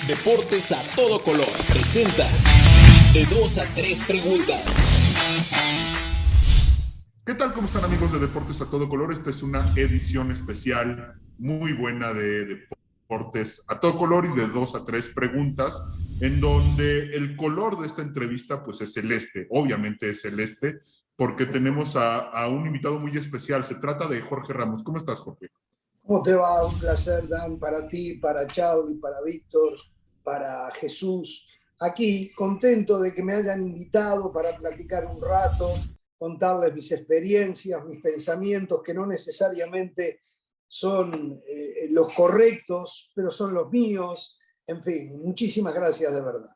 Deportes a todo color presenta de 2 a 3 preguntas. ¿Qué tal? ¿Cómo están, amigos de Deportes a todo color? Esta es una edición especial muy buena de Deportes a todo color y de 2 a 3 preguntas, en donde el color de esta entrevista pues es celeste, obviamente es celeste, porque tenemos a un invitado muy especial. Se trata de Jorge Ramos. ¿Cómo estás, Jorge? ¿Cómo te va? Un placer, Dan, para ti, para Chaudi, para Víctor, para Jesús. Aquí, contento de que me hayan invitado para platicar un rato, contarles mis experiencias, mis pensamientos, que no necesariamente son los correctos, pero son los míos. En fin, muchísimas gracias de verdad.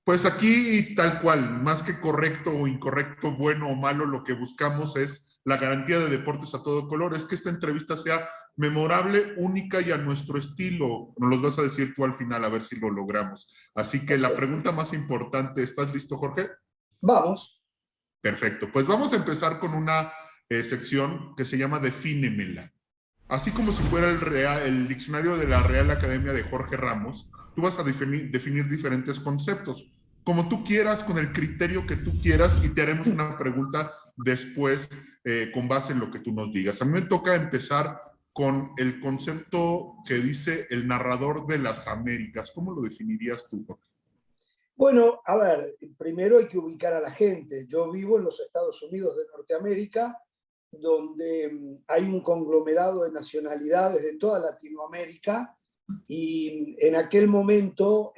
Pues aquí, tal cual, más que correcto o incorrecto, bueno o malo, lo que buscamos es la garantía de Deportes a todo color, es que esta entrevista sea memorable, única y a nuestro estilo. Nos los vas a decir tú al final, a ver si lo logramos. Así que la pregunta más importante, ¿estás listo, Jorge? Vamos. Perfecto, pues vamos a empezar con una sección que se llama Defínemela. Así como si fuera el diccionario de la Real Academia de Jorge Ramos, tú vas a definir diferentes conceptos, como tú quieras, con el criterio que tú quieras, y te haremos una pregunta después con base en lo que tú nos digas. A mí me toca empezar con el concepto que dice el narrador de las Américas. ¿Cómo lo definirías tú, Jorge? Bueno, a ver, primero hay que ubicar a la gente. Yo vivo en los Estados Unidos de Norteamérica, donde hay un conglomerado de nacionalidades de toda Latinoamérica, y en aquel momento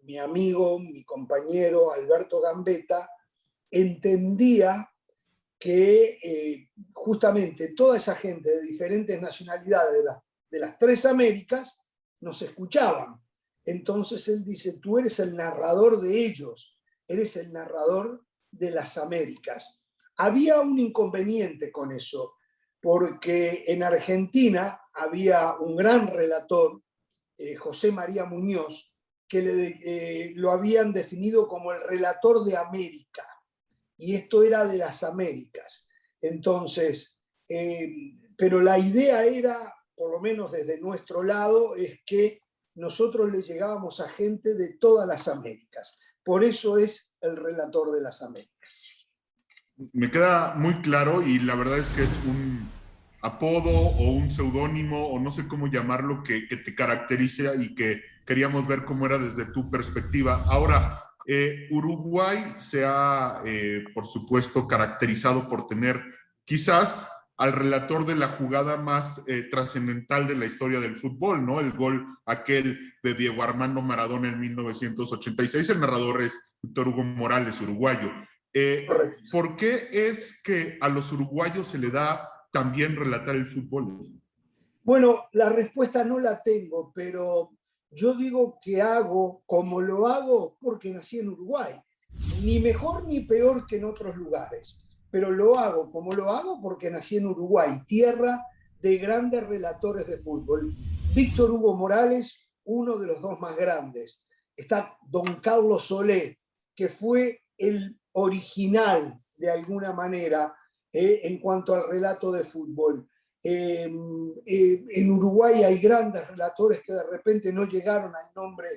mi amigo, mi compañero Alberto Gambetta entendía que justamente toda esa gente de diferentes nacionalidades de las tres Américas nos escuchaban. Entonces él dice, tú eres el narrador de ellos, eres el narrador de las Américas. Había un inconveniente con eso, porque en Argentina había un gran relator, José María Muñoz, que lo habían definido como el relator de América, y esto era de las Américas. Entonces, pero la idea era, por lo menos desde nuestro lado, es que nosotros le llegábamos a gente de todas las Américas. Por eso es el relator de las Américas. Me queda muy claro y la verdad es que es un apodo o un seudónimo o no sé cómo llamarlo que te caracteriza y que queríamos ver cómo era desde tu perspectiva. Ahora, Uruguay se ha, por supuesto, caracterizado por tener quizás al relator de la jugada más trascendental de la historia del fútbol, ¿no? El gol aquel de Diego Armando Maradona en 1986. El narrador es Víctor Hugo Morales, uruguayo. ¿Por qué es que a los uruguayos se le da también relatar el fútbol? Bueno, la respuesta no la tengo, pero yo digo que hago como lo hago porque nací en Uruguay. Ni mejor ni peor que en otros lugares, pero lo hago como lo hago porque nací en Uruguay, tierra de grandes relatores de fútbol. Víctor Hugo Morales, uno de los dos más grandes. Está Don Carlos Solé, que fue el original de alguna manera en cuanto al relato de fútbol. En Uruguay hay grandes relatores que de repente no llegaron al nombre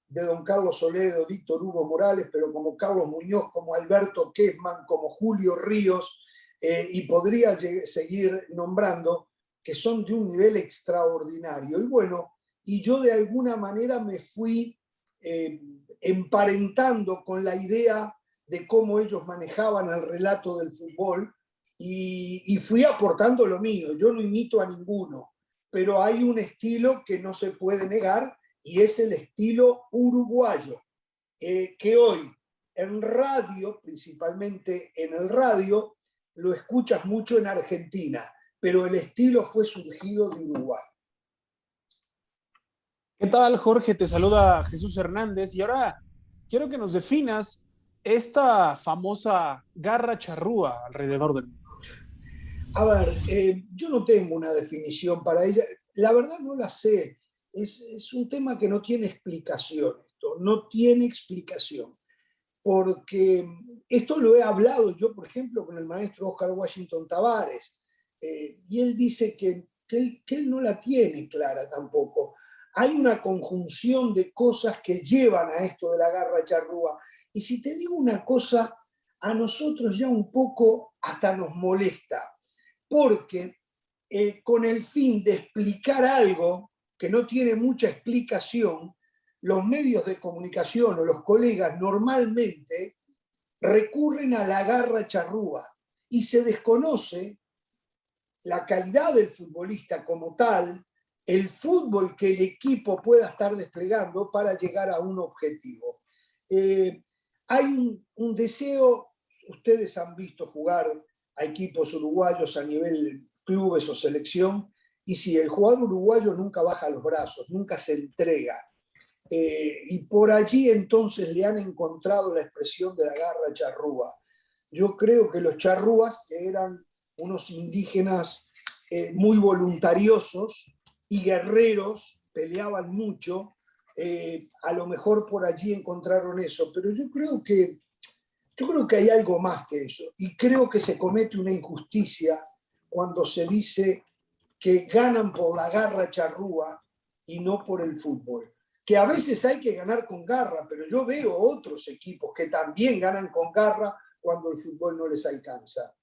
de don Carlos Solé, de Víctor Hugo Morales, pero como Carlos Muñoz, como Alberto Kessman, como Julio Ríos, y podría seguir nombrando, que son de un nivel extraordinario. Y bueno, y yo de alguna manera me fui emparentando con la idea de cómo ellos manejaban el relato del fútbol, y fui aportando lo mío. Yo no imito a ninguno, pero hay un estilo que no se puede negar y es el estilo uruguayo, que hoy en radio, principalmente en el radio, lo escuchas mucho en Argentina, pero el estilo fue surgido de Uruguay. ¿Qué tal, Jorge? Te saluda Jesús Hernández y ahora quiero que nos definas esta famosa garra charrúa alrededor del mundo. A ver, yo no tengo una definición para ella, la verdad no la sé, es un tema que no tiene explicación, esto no tiene explicación, porque esto lo he hablado yo, por ejemplo, con el maestro Oscar Washington Tavares, y él dice que él no la tiene clara tampoco. hay una conjunción de cosas que llevan a esto de la garra charrúa. Y si te digo una cosa, a nosotros ya un poco hasta nos molesta, porque con el fin de explicar algo que no tiene mucha explicación, los medios de comunicación o los colegas normalmente recurren a la garra charrúa y se desconoce la calidad del futbolista como tal, el fútbol que el equipo pueda estar desplegando para llegar a un objetivo. Hay un deseo, ustedes han visto jugar a equipos uruguayos a nivel clubes o selección, y si el jugador uruguayo nunca baja los brazos, nunca se entrega. Y por allí entonces le han encontrado la expresión de la garra charrúa. Yo creo que los charrúas, que eran unos indígenas muy voluntariosos y guerreros, peleaban mucho, a lo mejor por allí encontraron eso, pero yo creo que hay algo más que eso, y creo que se comete una injusticia cuando se dice que ganan por la garra charrúa y no por el fútbol. Que a veces hay que ganar con garra, pero yo veo otros equipos que también ganan con garra cuando el fútbol no les alcanza.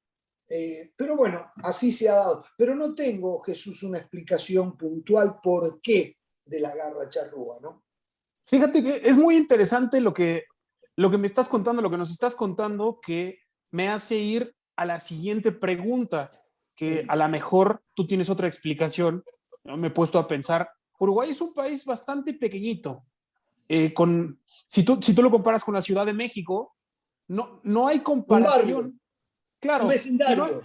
Pero bueno, así se ha dado. Pero no tengo, Jesús, una explicación puntual por qué de la garra charrúa, ¿no? Fíjate que es muy interesante lo que me estás contando, lo que nos estás contando, que me hace ir a la siguiente pregunta, que a lo mejor tú tienes otra explicación. ¿No? Me he puesto a pensar, Uruguay es un país bastante pequeñito. Si tú lo comparas con la Ciudad de México, no hay comparación. Claro, un vecindario.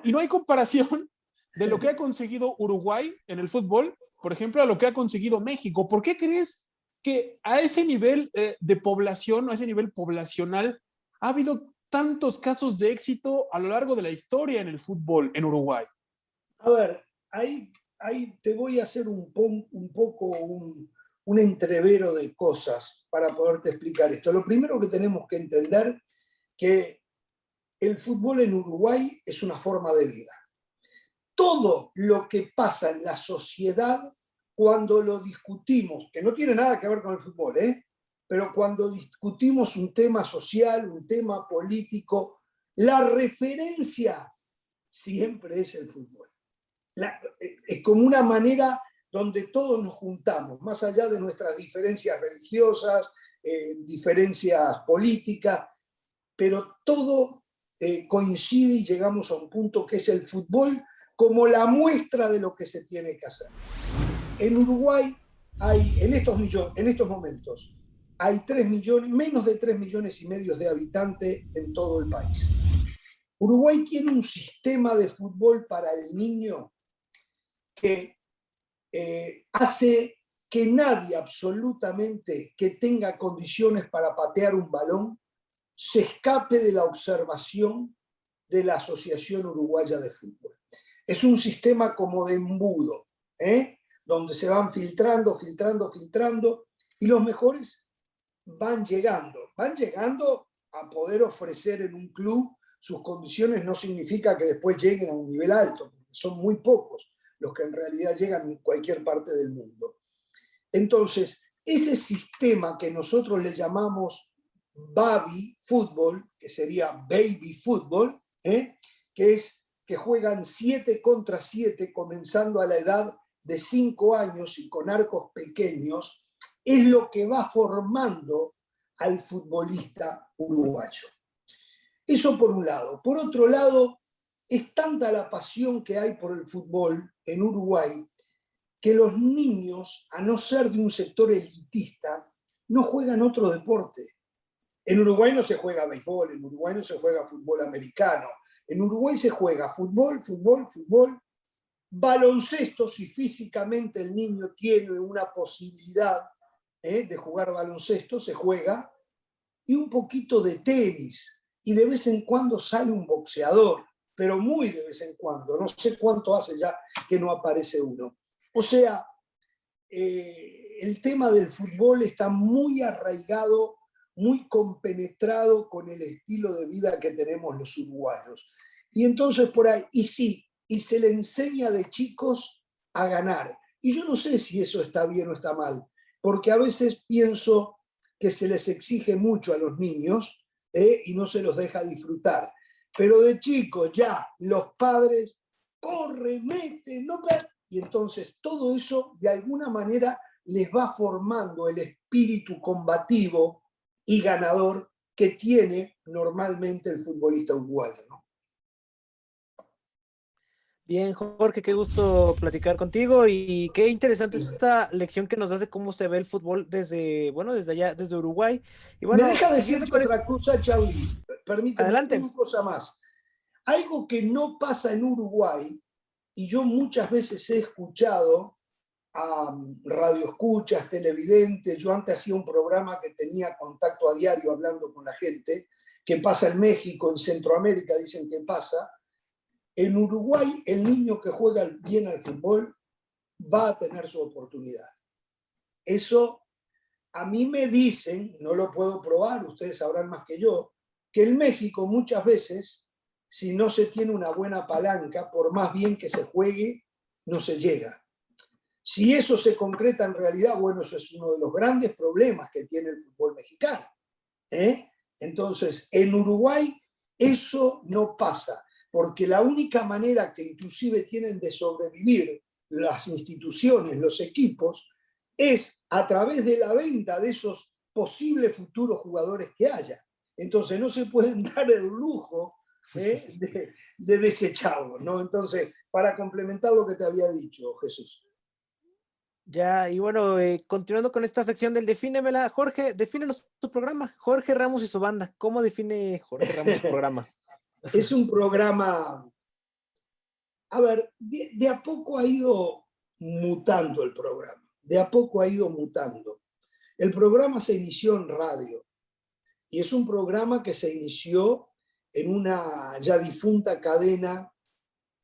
Y no hay comparación de lo que ha conseguido Uruguay en el fútbol, por ejemplo, a lo que ha conseguido México. ¿Por qué crees que a ese nivel de población, a ese nivel poblacional, ha habido tantos casos de éxito a lo largo de la historia en el fútbol en Uruguay? A ver, ahí te voy a hacer un poco un entrevero de cosas para poderte explicar esto. Lo primero que tenemos que entender que el fútbol en Uruguay es una forma de vida. Todo lo que pasa en la sociedad, cuando lo discutimos, que no tiene nada que ver con el fútbol, pero cuando discutimos un tema social, un tema político, la referencia siempre es el fútbol. Es como una manera donde todos nos juntamos, más allá de nuestras diferencias religiosas, diferencias políticas, pero todo coincide y llegamos a un punto que es el fútbol como la muestra de lo que se tiene que hacer. En Uruguay hay, en estos momentos, hay menos de 3,5 millones de habitantes en todo el país. Uruguay tiene un sistema de fútbol para el niño que hace que nadie absolutamente que tenga condiciones para patear un balón se escape de la observación de la Asociación Uruguaya de Fútbol. Es un sistema como de embudo, donde se van filtrando, y los mejores van llegando a poder ofrecer en un club sus condiciones. No significa que después lleguen a un nivel alto, porque son muy pocos los que en realidad llegan en cualquier parte del mundo. Entonces, ese sistema que nosotros le llamamos baby fútbol, que sería baby fútbol, que es que juegan 7 contra 7, comenzando a la edad de 5 años y con arcos pequeños, es lo que va formando al futbolista uruguayo. Eso por un lado. Por otro lado, es tanta la pasión que hay por el fútbol en Uruguay que los niños, a no ser de un sector elitista, no juegan otro deporte. En Uruguay no se juega béisbol, en Uruguay no se juega fútbol americano. En Uruguay se juega fútbol, baloncesto, si físicamente el niño tiene una posibilidad de jugar baloncesto, se juega, y un poquito de tenis. Y de vez en cuando sale un boxeador, pero muy de vez en cuando. No sé cuánto hace ya que no aparece uno. O sea, el tema del fútbol está muy arraigado, muy compenetrado con el estilo de vida que tenemos los uruguayos. Y entonces por ahí, y se le enseña de chicos a ganar. Y yo no sé si eso está bien o está mal, porque a veces pienso que se les exige mucho a los niños y no se los deja disfrutar. Pero de chicos ya los padres corren, meten, no, y entonces todo eso de alguna manera les va formando el espíritu combativo y ganador que tiene normalmente el futbolista uruguayo, ¿no? Bien, Jorge, qué gusto platicar contigo y qué interesante esta lección que nos das de cómo se ve el fútbol desde, bueno, desde allá, desde Uruguay. Y Me bueno, deja siguiendo decirte con otra cosa, Chauli. Permíteme adelante. una cosa más. Algo que no pasa en Uruguay, y yo muchas veces he escuchado a radioescuchas, televidentes, yo antes hacía un programa que tenía contacto a diario hablando con la gente, que pasa en México, en Centroamérica dicen que pasa. En Uruguay el niño que juega bien al fútbol va a tener su oportunidad. Eso a mí me dicen, no lo puedo probar, ustedes sabrán más que yo, que en México muchas veces, si no se tiene una buena palanca, por más bien que se juegue, no se llega. Si eso se concreta en realidad, bueno, eso es uno de los grandes problemas que tiene el fútbol mexicano. Entonces, en Uruguay eso no pasa, porque la única manera que inclusive tienen de sobrevivir las instituciones, los equipos, es a través de la venta de esos posibles futuros jugadores que haya. Entonces no se pueden dar el lujo de desecharlos, ¿no? Entonces, para complementar lo que te había dicho, Jesús. Ya, y bueno, continuando con esta sección del Defínemela, Jorge, defínenos tu programa. Jorge Ramos y su banda. ¿Cómo define Jorge Ramos su programa? Es un programa, a ver, de a poco ha ido mutando el programa, de a poco ha ido mutando. El programa se inició en radio y es un programa que se inició en una ya difunta cadena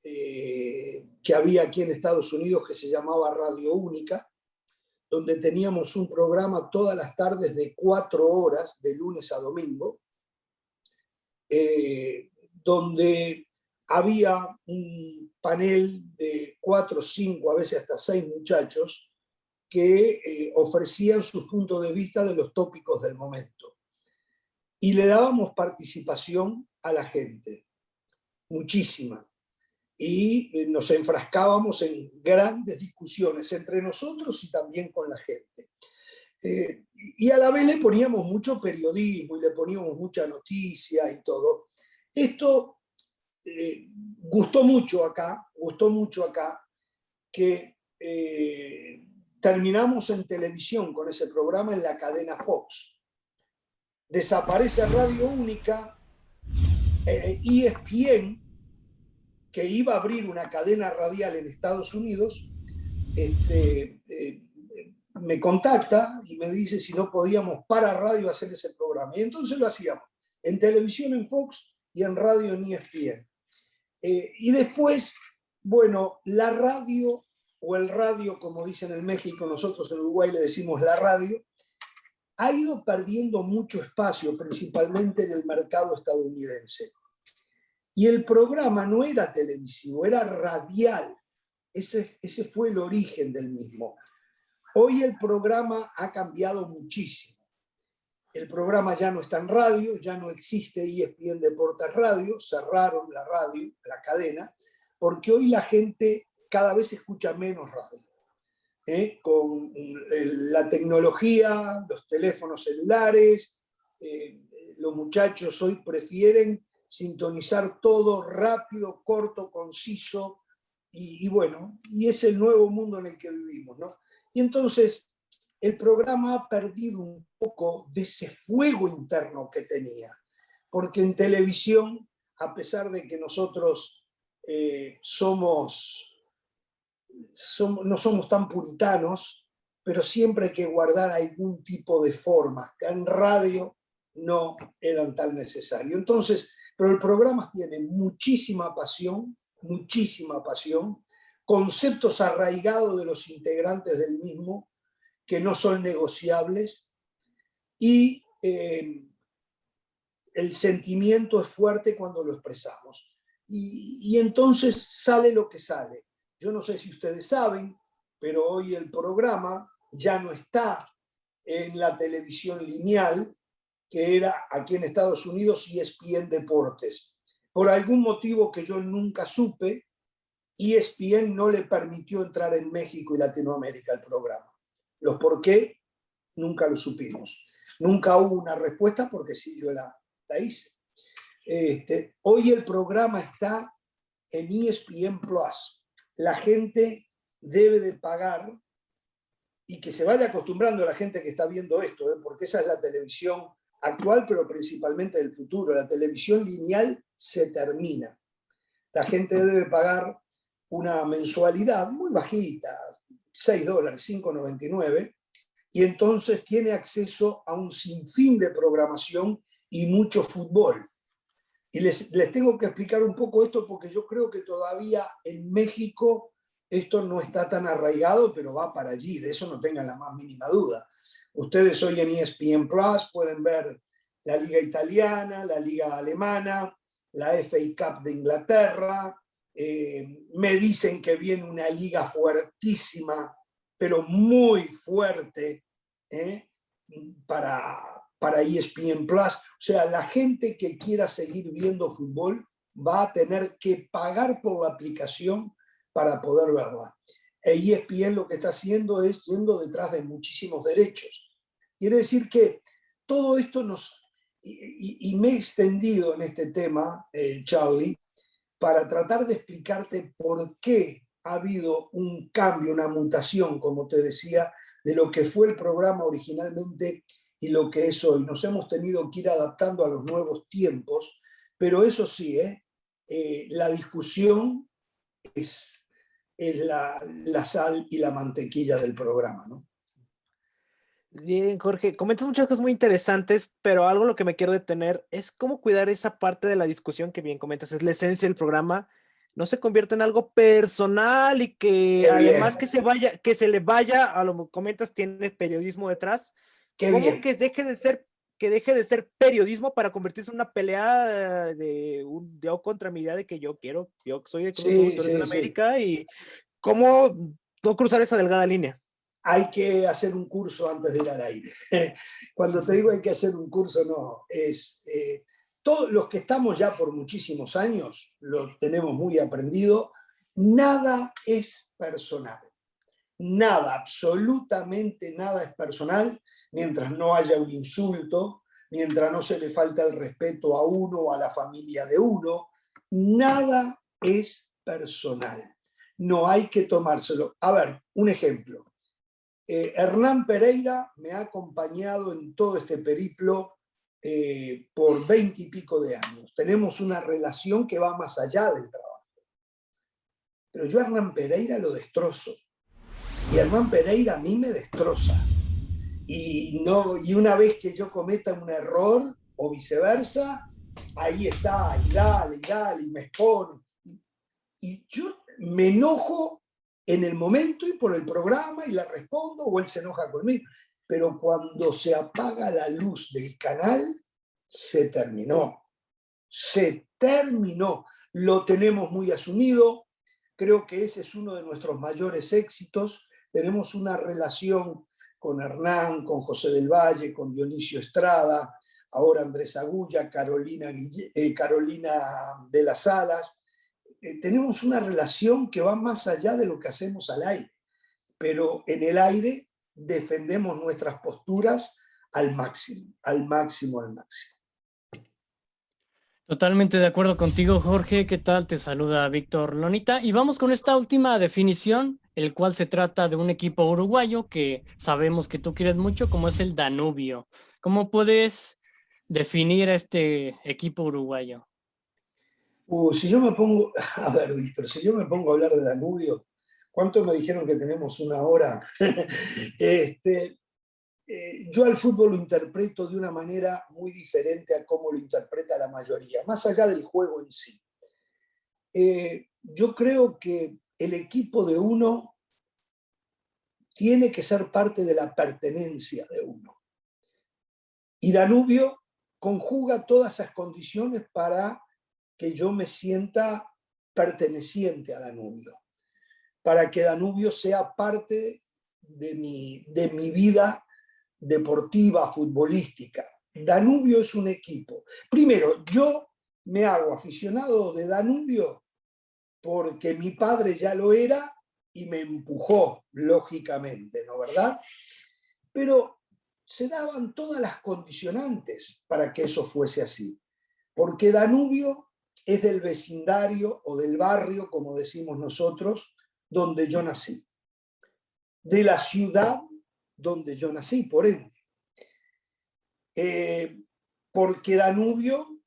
que había aquí en Estados Unidos que se llamaba Radio Única, donde teníamos un programa todas las tardes de 4 horas, de lunes a domingo, donde había un panel de 4, 5, a veces hasta 6 muchachos que ofrecían sus puntos de vista de los tópicos del momento. Y le dábamos participación a la gente, muchísima. Y nos enfrascábamos en grandes discusiones entre nosotros y también con la gente. Y a la vez le poníamos mucho periodismo y le poníamos mucha noticia y todo. Esto gustó mucho acá, que terminamos en televisión con ese programa en la cadena Fox. Desaparece Radio Única, ESPN, que iba a abrir una cadena radial en Estados Unidos, me contacta y me dice si no podíamos para radio hacer ese programa. Y entonces lo hacíamos en televisión en Fox y en radio en ESPN. Y después, bueno, la radio, o el radio, como dicen en México, nosotros en Uruguay le decimos la radio, ha ido perdiendo mucho espacio, principalmente en el mercado estadounidense. Y el programa no era televisivo, era radial. Ese fue el origen del mismo. Hoy el programa ha cambiado muchísimo. El programa ya no está en radio, ya no existe ESPN Deportes Radio, cerraron la radio, la cadena, porque hoy la gente cada vez escucha menos radio. Con la tecnología, los teléfonos celulares, los muchachos hoy prefieren sintonizar todo rápido, corto, conciso, y bueno, y es el nuevo mundo en el que vivimos, ¿no? Y entonces el programa ha perdido un poco de ese fuego interno que tenía, porque en televisión, a pesar de que nosotros no somos tan puritanos, pero siempre hay que guardar algún tipo de forma, que en radio no eran tan necesarios. Entonces, pero el programa tiene muchísima pasión, conceptos arraigados de los integrantes del mismo que no son negociables y el sentimiento es fuerte cuando lo expresamos. Y entonces sale lo que sale. Yo no sé si ustedes saben, pero hoy el programa ya no está en la televisión lineal, que era aquí en Estados Unidos ESPN Deportes. Por algún motivo que yo nunca supe, ESPN no le permitió entrar en México y Latinoamérica al programa. Los por qué, nunca lo supimos. Nunca hubo una respuesta porque sí, yo la hice. Hoy el programa está en ESPN Plus. La gente debe de pagar, y que se vaya acostumbrando a la gente que está viendo esto, porque esa es la televisión actual, pero principalmente del futuro. La televisión lineal se termina. La gente debe pagar una mensualidad muy bajita, $6, $5.99, y entonces tiene acceso a un sinfín de programación y mucho fútbol. Y les tengo que explicar un poco esto porque yo creo que todavía en México esto no está tan arraigado, pero va para allí, de eso no tengan la más mínima duda. Ustedes hoy en ESPN Plus pueden ver la Liga Italiana, la Liga Alemana, la FA Cup de Inglaterra. Me dicen que viene una liga fuertísima, pero muy fuerte, para ESPN Plus. O sea, la gente que quiera seguir viendo fútbol va a tener que pagar por la aplicación para poder verla. ESPN lo que está haciendo es yendo detrás de muchísimos derechos. Quiere decir que todo esto y me he extendido en este tema, Charlie, para tratar de explicarte por qué ha habido un cambio, una mutación, como te decía, de lo que fue el programa originalmente y lo que es hoy. Nos hemos tenido que ir adaptando a los nuevos tiempos, pero eso sí, la discusión es la sal y la mantequilla del programa, ¿no? Bien, Jorge, comentas muchas cosas muy interesantes, pero algo en lo que me quiero detener es cómo cuidar esa parte de la discusión que bien comentas, es la esencia del programa, no se convierte en algo personal y que Qué además bien, que se le vaya, a lo que comentas, tiene periodismo detrás, qué ¿cómo bien. que deje de ser periodismo para convertirse en una pelea yo contra mi idea de que yo soy de Cruz Azul, Sí, tú eres de sí, sí. América, y cómo no cruzar esa delgada línea? Hay que hacer un curso antes de ir al aire. Cuando te digo hay que hacer un curso, no, todos los que estamos ya por muchísimos años, lo tenemos muy aprendido, nada es personal. Nada, absolutamente nada es personal, mientras no haya un insulto, mientras no se le falta el respeto a uno o a la familia de uno, nada es personal. No hay que tomárselo. A ver, un ejemplo. Hernán Pereira me ha acompañado en todo este periplo por 20 y pico de años. Tenemos una relación que va más allá del trabajo. Pero yo a Hernán Pereira lo destrozo. Y Hernán Pereira a mí me destroza. Y una vez que yo cometa un error o viceversa, ahí está, y dale, y me expone. Y yo me enojo en el momento y por el programa y le respondo o él se enoja conmigo. Pero cuando se apaga la luz del canal, se terminó. Se terminó. Lo tenemos muy asumido. Creo que ese es uno de nuestros mayores éxitos. Tenemos una relación con Hernán, con José del Valle, con Dionisio Estrada, ahora Andrés Agulla, Carolina de las Alas. Tenemos una relación que va más allá de lo que hacemos al aire, pero en el aire defendemos nuestras posturas al máximo, al máximo, al máximo. Totalmente de acuerdo contigo, Jorge. ¿Qué tal? Te saluda Víctor Lonita. Y vamos con esta última definición, el cual se trata de un equipo uruguayo que sabemos que tú quieres mucho, como es el Danubio. ¿Cómo puedes definir a este equipo uruguayo? Si yo me pongo, a ver, Víctor, si yo me pongo a hablar de Danubio, ¿cuánto me dijeron que tenemos una hora? Yo al fútbol lo interpreto de una manera muy diferente a cómo lo interpreta la mayoría, más allá del juego en sí. Yo creo que el equipo de uno tiene que ser parte de la pertenencia de uno. Y Danubio conjuga todas esas condiciones para que yo me sienta perteneciente a Danubio. para que Danubio sea parte de mi vida deportiva, futbolística. Danubio es un equipo. Primero, yo me hago aficionado de Danubio porque mi padre ya lo era y me empujó, lógicamente, ¿no, verdad? Pero se daban todas las condicionantes para que eso fuese así. Porque Danubio es del vecindario o del barrio, como decimos nosotros, donde yo nací. De la ciudad donde yo nací, por ende. Porque Danubio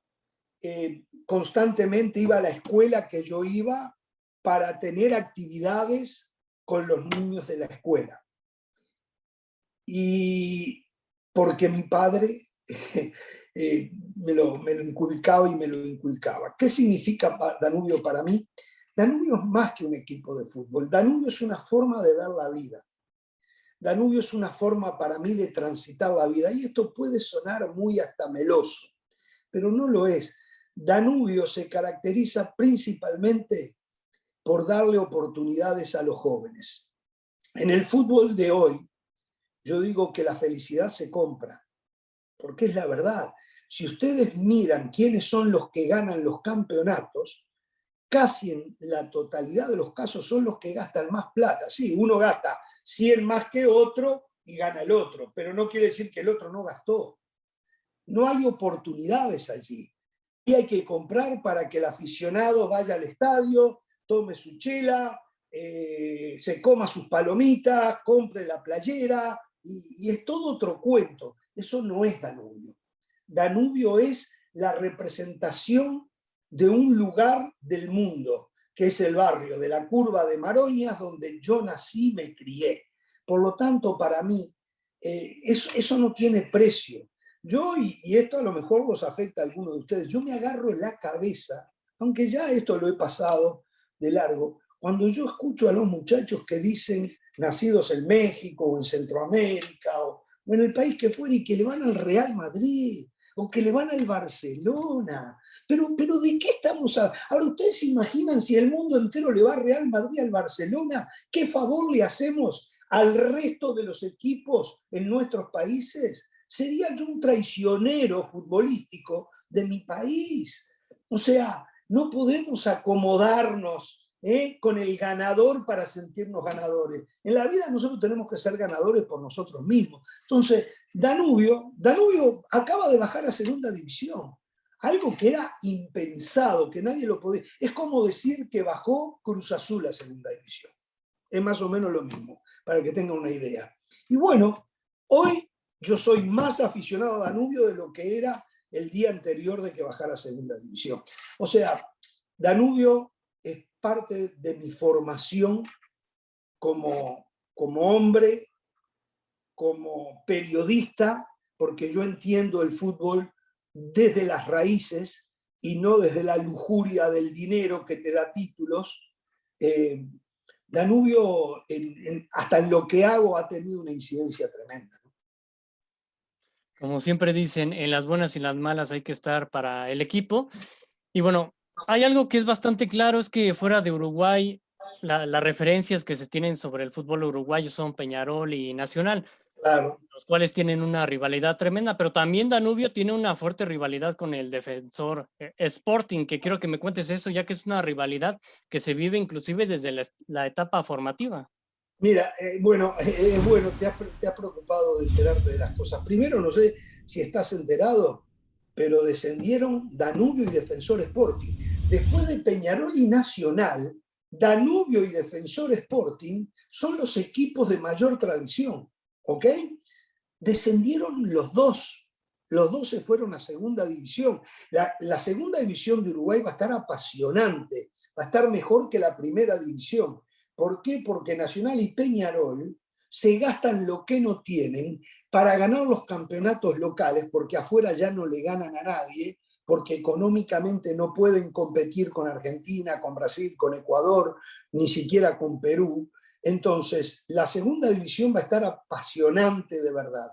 constantemente iba a la escuela que yo iba para tener actividades con los niños de la escuela. Y porque mi padre me lo inculcaba y me lo inculcaba. ¿Qué significa Danubio para mí? Danubio es más que un equipo de fútbol. Danubio es una forma de ver la vida. Danubio es una forma para mí de transitar la vida. Y esto puede sonar muy hasta meloso, pero no lo es. Danubio se caracteriza principalmente por darle oportunidades a los jóvenes. En el fútbol de hoy, yo digo que la felicidad se compra, porque es la verdad. Si ustedes miran quiénes son los que ganan los campeonatos, casi en la totalidad de los casos son los que gastan más plata. Sí, uno gasta 100 más que otro y gana el otro, pero no quiere decir que el otro no gastó. No hay oportunidades allí. Y hay que comprar para que el aficionado vaya al estadio, tome su chela, se coma sus palomitas, compre la playera, y es todo otro cuento. Eso no es Danubio. Danubio es la representación de un lugar del mundo, que es el barrio de la Curva de Maroñas, donde yo nací y me crié. Por lo tanto, para mí, eso no tiene precio. Yo, y esto a lo mejor los afecta a algunos de ustedes, yo me agarro en la cabeza, aunque ya esto lo he pasado de largo, cuando yo escucho a los muchachos que dicen nacidos en México o en Centroamérica o en el país que fuera y que le van al Real Madrid o que le van al Barcelona. Pero ¿de qué estamos hablando? Ahora, ¿ustedes se imaginan si el mundo entero le va al Real Madrid, al Barcelona? ¿Qué favor le hacemos al resto de los equipos en nuestros países? Sería yo un traicionero futbolístico de mi país. O sea, no podemos acomodarnos con el ganador para sentirnos ganadores. En la vida nosotros tenemos que ser ganadores por nosotros mismos. Entonces, Danubio acaba de bajar a segunda división. Algo que era impensado, que nadie lo podía. Es como decir que bajó Cruz Azul a segunda división. Es más o menos lo mismo, para que tengan una idea. Y bueno, hoy yo soy más aficionado a Danubio de lo que era el día anterior de que bajara a segunda división. O sea, Danubio es parte de mi formación como hombre, como periodista, porque yo entiendo el fútbol desde las raíces y no desde la lujuria del dinero que te da títulos. Danubio, hasta en lo que hago, ha tenido una incidencia tremenda. Como siempre dicen, en las buenas y en las malas hay que estar para el equipo. Y bueno, hay algo que es bastante claro, es que fuera de Uruguay, las referencias que se tienen sobre el fútbol uruguayo son Peñarol y Nacional, Claro. los cuales tienen una rivalidad tremenda, pero también Danubio tiene una fuerte rivalidad con el Defensor Sporting, que quiero que me cuentes eso, ya que es una rivalidad que se vive inclusive desde la etapa formativa. Mira, bueno, te has preocupado de enterarte de las cosas. Primero, no sé si estás enterado, pero descendieron Danubio y Defensor Sporting. Después de Peñarol y Nacional, Danubio y Defensor Sporting son los equipos de mayor tradición, ¿ok? Descendieron los dos se fueron a segunda división. La segunda división de Uruguay va a estar apasionante, va a estar mejor que la primera división. ¿Por qué? Porque Nacional y Peñarol se gastan lo que no tienen para ganar los campeonatos locales, porque afuera ya no le ganan a nadie, porque económicamente no pueden competir con Argentina, con Brasil, con Ecuador, ni siquiera con Perú. Entonces, la segunda división va a estar apasionante de verdad.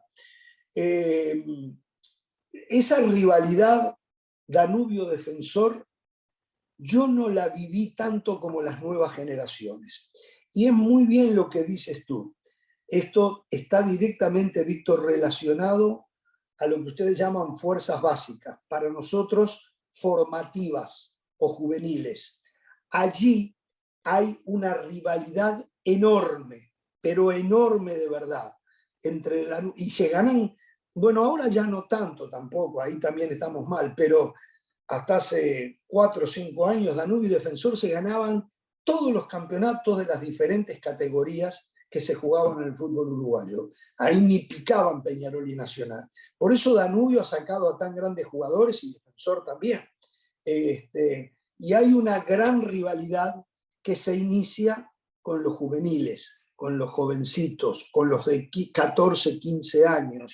Esa rivalidad Danubio-Defensor yo no la viví tanto como las nuevas generaciones. Y es muy bien lo que dices tú. Esto está directamente, Víctor, relacionado a lo que ustedes llaman fuerzas básicas, para nosotros formativas o juveniles. Allí hay una rivalidad enorme, pero enorme de verdad, entre y se ganan, bueno, ahora ya no tanto tampoco, ahí también estamos mal, pero hasta hace 4 o 5 años Danubio y Defensor se ganaban todos los campeonatos de las diferentes categorías que se jugaban en el fútbol uruguayo. Ahí ni picaban Peñarol y Nacional. Por eso Danubio ha sacado a tan grandes jugadores y Defensor también. Y hay una gran rivalidad que se inicia con los juveniles, con los jovencitos, con los de 14, 15 años.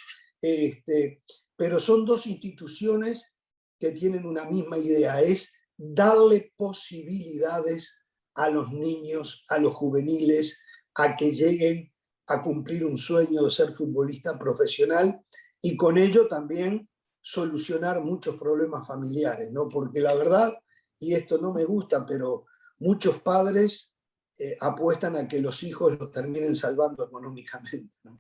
Pero son dos instituciones que tienen una misma idea, es darle posibilidades a los niños, a los juveniles, a que lleguen a cumplir un sueño de ser futbolista profesional y con ello también solucionar muchos problemas familiares, ¿no? Porque la verdad, y esto no me gusta, pero muchos padres apuestan a que los hijos los terminen salvando económicamente, ¿no?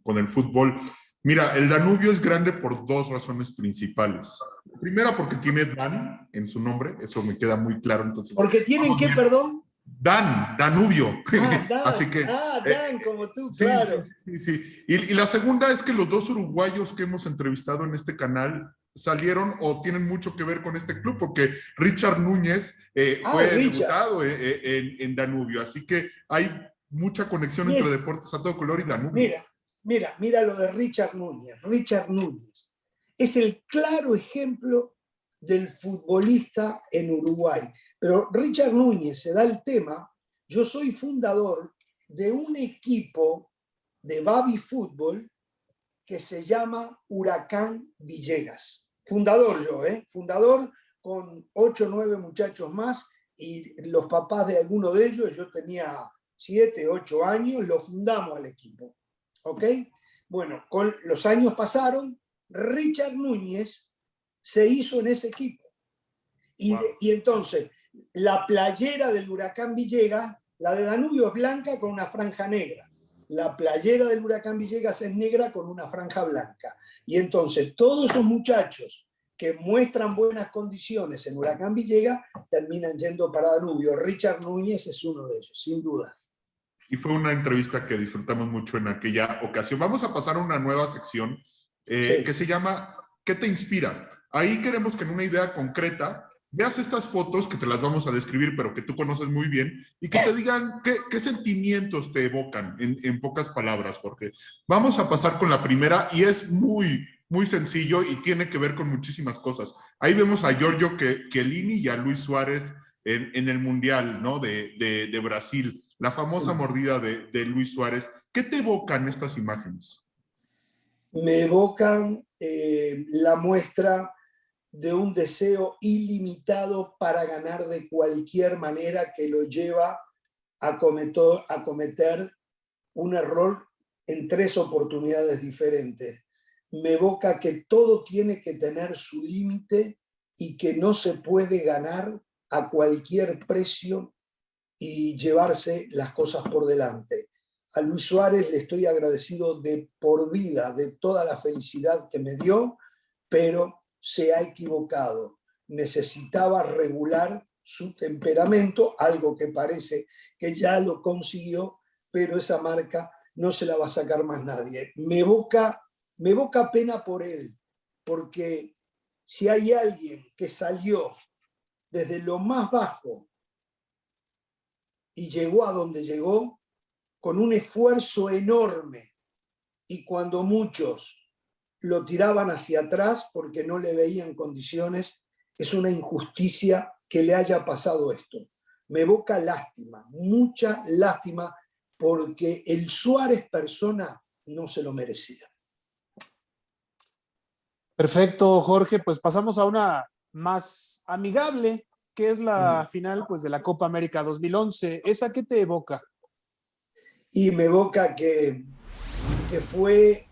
Con el fútbol. Mira, el Danubio es grande por 2 razones principales. Primera, porque tiene Dan en su nombre, eso me queda muy claro. Entonces, ¿porque tienen qué, perdón? Danubio. Dan, Así que, Dan, como tú, sí, claro. sí. Y la segunda es que los 2 uruguayos que hemos entrevistado en este canal salieron o tienen mucho que ver con este club, porque Richard Núñez fue debutado en Danubio, así que hay mucha conexión entre deportes a todo color y Danubio. Mira lo de Richard Núñez. Richard Núñez es el claro ejemplo del futbolista en Uruguay. Pero Richard Núñez se da el tema. Yo soy fundador de un equipo de baby fútbol que se llama Huracán Villegas. Fundador yo, fundador con 8 o 9 muchachos más y los papás de alguno de ellos, yo tenía 7, 8 años, lo fundamos al equipo. ¿Ok? Bueno, con los años pasaron, Richard Núñez se hizo en ese equipo. Y entonces, la playera del Huracán Villegas, la de Danubio es blanca con una franja negra. La playera del Huracán Villegas es negra con una franja blanca. Y entonces, todos esos muchachos que muestran buenas condiciones en Huracán Villegas terminan yendo para Danubio. Richard Núñez es uno de ellos, sin duda. Y fue una entrevista que disfrutamos mucho en aquella ocasión. Vamos a pasar a una nueva sección que se llama ¿Qué te inspira? Ahí queremos que en una idea concreta veas estas fotos que te las vamos a describir, pero que tú conoces muy bien, y que te digan qué sentimientos te evocan en pocas palabras, Jorge. Vamos a pasar con la primera y es muy sencillo y tiene que ver con muchísimas cosas. Ahí vemos a Giorgio Chiellini y a Luis Suárez en el Mundial, ¿no? de Brasil. La famosa mordida de Luis Suárez. ¿Qué te evocan estas imágenes? Me evocan la muestra de un deseo ilimitado para ganar de cualquier manera que lo lleva a cometer un error en 3 oportunidades diferentes. Me evoca que todo tiene que tener su límite y que no se puede ganar a cualquier precio y llevarse las cosas por delante. A Luis Suárez le estoy agradecido de por vida, de toda la felicidad que me dio, pero se ha equivocado. Necesitaba regular su temperamento, algo que parece que ya lo consiguió, pero esa marca no se la va a sacar más nadie. Me evoca pena por él, porque si hay alguien que salió desde lo más bajo y llegó a donde llegó con un esfuerzo enorme, y cuando muchos lo tiraban hacia atrás porque no le veían condiciones, es una injusticia que le haya pasado esto. Me evoca lástima, mucha lástima, porque el Suárez persona no se lo merecía. Perfecto, Jorge, pues pasamos a una más amigable, que es la final pues, de la Copa América 2011. ¿Esa qué te evoca? Y me evoca que fue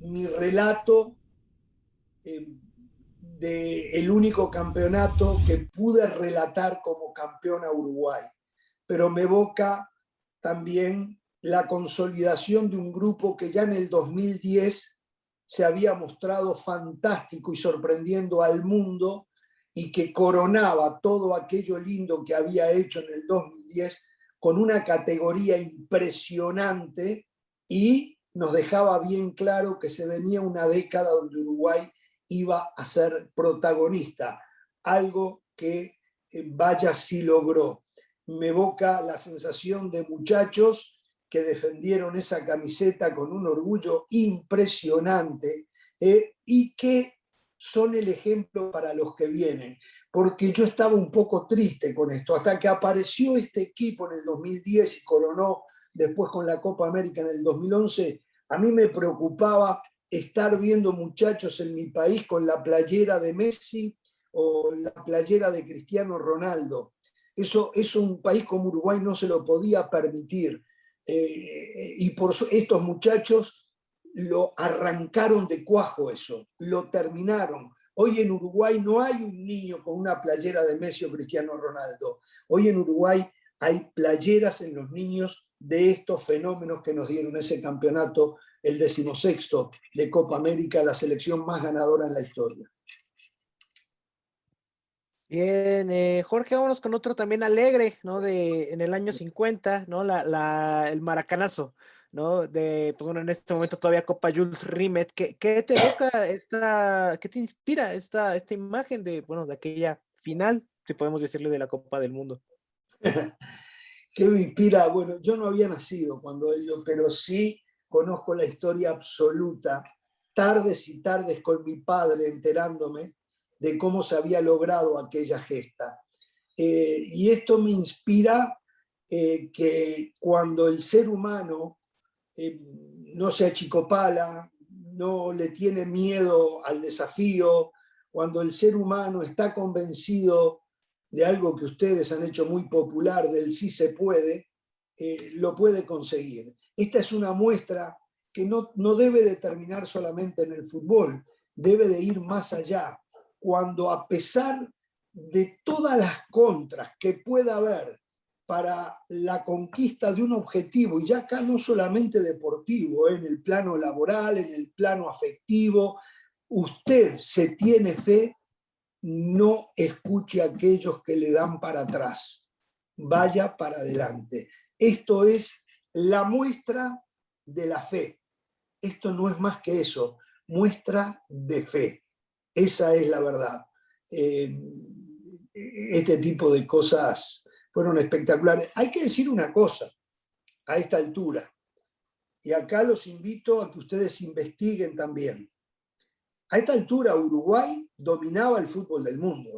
mi relato del único campeonato que pude relatar como campeón a Uruguay. pero me evoca también la consolidación de un grupo que ya en el 2010 se había mostrado fantástico y sorprendiendo al mundo, y que coronaba todo aquello lindo que había hecho en el 2010 con una categoría impresionante, y nos dejaba bien claro que se venía una década donde Uruguay iba a ser protagonista, algo que vaya si logró. Me evoca la sensación de muchachos que defendieron esa camiseta con un orgullo impresionante, y que son el ejemplo para los que vienen, porque yo estaba un poco triste con esto, hasta que apareció este equipo en el 2010 y coronó después con la Copa América en el 2011, a mí me preocupaba estar viendo muchachos en mi país con la playera de Messi o la playera de Cristiano Ronaldo. Eso un país como Uruguay no se lo podía permitir. Y por estos muchachos lo arrancaron de cuajo eso, lo terminaron. Hoy en Uruguay no hay un niño con una playera de Messi o Cristiano Ronaldo. Hoy en Uruguay hay playeras en los niños de estos fenómenos que nos dieron ese campeonato, el 16º de Copa América, la selección más ganadora en la historia. Bien, Jorge, vámonos con otro también alegre, ¿no? En el año 50, ¿no? El maracanazo, ¿no? Pues bueno, en este momento todavía Copa Jules Rimet. ¿Qué te evoca qué te inspira esta imagen de aquella final, si podemos decirle, de la Copa del Mundo? ¿Qué me inspira? Bueno, yo no había nacido cuando ello, pero sí conozco la historia absoluta, tardes y tardes con mi padre enterándome de cómo se había logrado aquella gesta. Y esto me inspira que cuando el ser humano no se achicopala, no le tiene miedo al desafío, cuando el ser humano está convencido de algo que ustedes han hecho muy popular, del sí se puede, lo puede conseguir. Esta es una muestra que no debe de terminar solamente en el fútbol, debe de ir más allá. Cuando, a pesar de todas las contras que pueda haber para la conquista de un objetivo, y ya acá no solamente deportivo, en el plano laboral, en el plano afectivo, usted se tiene fe, no escuche a aquellos que le dan para atrás, vaya para adelante. Esto es la muestra de la fe. Esto no es más que eso, muestra de fe. Esa es la verdad. Este tipo de cosas fueron espectaculares. Hay que decir una cosa a esta altura, y acá los invito a que ustedes investiguen también. A esta altura Uruguay dominaba el fútbol del mundo,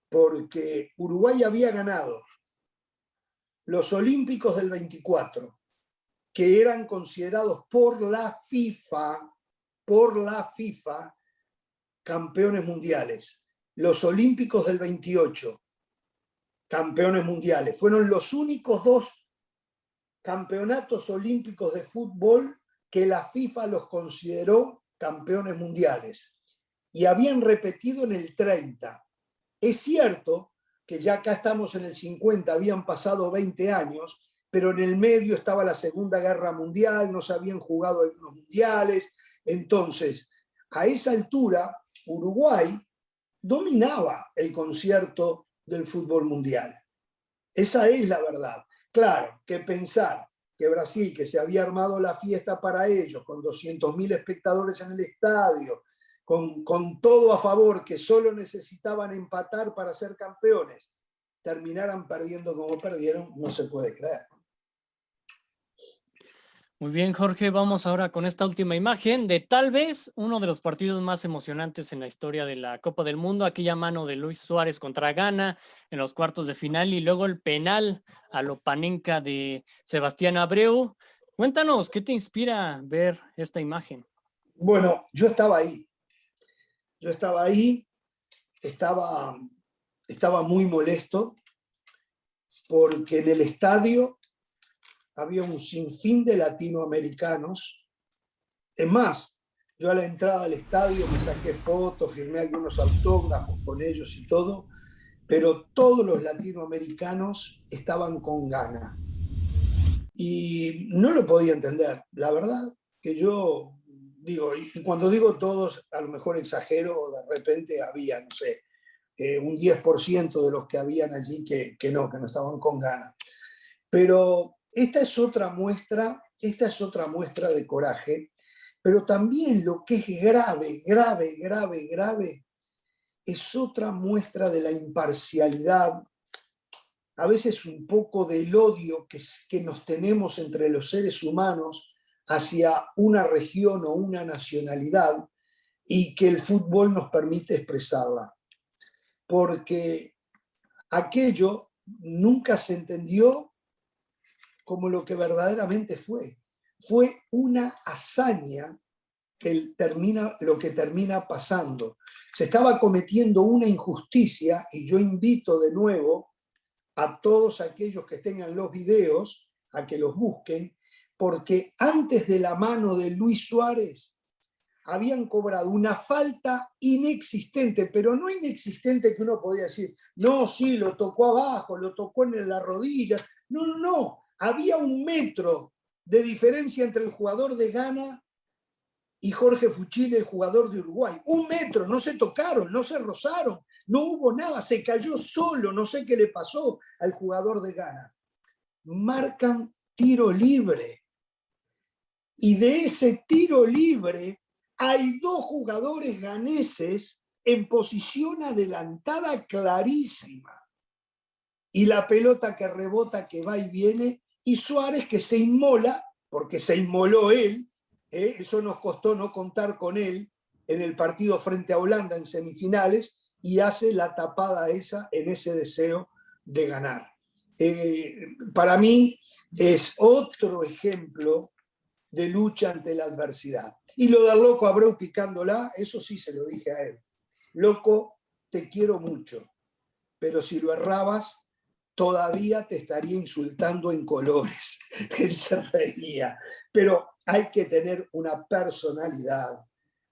porque Uruguay había ganado los Olímpicos del 24, que eran considerados por la FIFA, campeones mundiales. Los Olímpicos del 28, campeones mundiales. Fueron los únicos 2 campeonatos olímpicos de fútbol que la FIFA los consideró campeones mundiales. Y habían repetido en el 30. Es cierto que ya acá estamos en el 50, habían pasado 20 años, pero en el medio estaba la Segunda Guerra Mundial, no se habían jugado algunos mundiales. Entonces, a esa altura, Uruguay dominaba el concierto del fútbol mundial. Esa es la verdad. Claro, que pensar que Brasil, que se había armado la fiesta para ellos, con 200.000 espectadores en el estadio, con todo a favor, que solo necesitaban empatar para ser campeones, terminaran perdiendo como perdieron, no se puede creer. Muy bien, Jorge, vamos ahora con esta última imagen de tal vez uno de los partidos más emocionantes en la historia de la Copa del Mundo, aquella mano de Luis Suárez contra Ghana en los cuartos de final y luego el penal a lo Panenka de Sebastián Abreu. Cuéntanos, ¿qué te inspira ver esta imagen? Bueno, yo estaba ahí. Estaba muy molesto porque en el estadio había un sinfín de latinoamericanos. Es más, yo a la entrada del estadio me saqué fotos, firmé algunos autógrafos con ellos y todo, pero todos los latinoamericanos estaban con ganas. Y no lo podía entender. La verdad que yo digo, y cuando digo todos, a lo mejor exagero, de repente había, no sé, un 10% de los que habían allí que no estaban con ganas. Pero esta es otra muestra de coraje, pero también lo que es grave, grave, grave, grave, es otra muestra de la imparcialidad, a veces un poco del odio que nos tenemos entre los seres humanos hacia una región o una nacionalidad, y que el fútbol nos permite expresarla. Porque aquello nunca se entendió como lo que verdaderamente fue. Fue una hazaña lo que termina pasando. Se estaba cometiendo una injusticia, y yo invito de nuevo a todos aquellos que tengan los videos a que los busquen, porque antes de la mano de Luis Suárez habían cobrado una falta inexistente, pero no inexistente que uno podía decir, no, sí, lo tocó abajo, lo tocó en la rodilla. No, no, no. Había 1 metro de diferencia entre el jugador de Ghana y Jorge Fuchile, el jugador de Uruguay. 1 metro, no se tocaron, no se rozaron, no hubo nada, se cayó solo, no sé qué le pasó al jugador de Ghana. Marcan tiro libre. Y de ese tiro libre hay 2 jugadores ganeses en posición adelantada clarísima. Y la pelota que rebota, que va y viene, y Suárez que se inmola, porque se inmoló él, eso nos costó no contar con él en el partido frente a Holanda en semifinales, y hace la tapada esa en ese deseo de ganar. Para mí es otro ejemplo de lucha ante la adversidad. Y lo del Loco Abreu picándola, eso sí se lo dije a él. Loco, te quiero mucho, pero si lo errabas, todavía te estaría insultando en colores. Él se reía. Pero hay que tener una personalidad,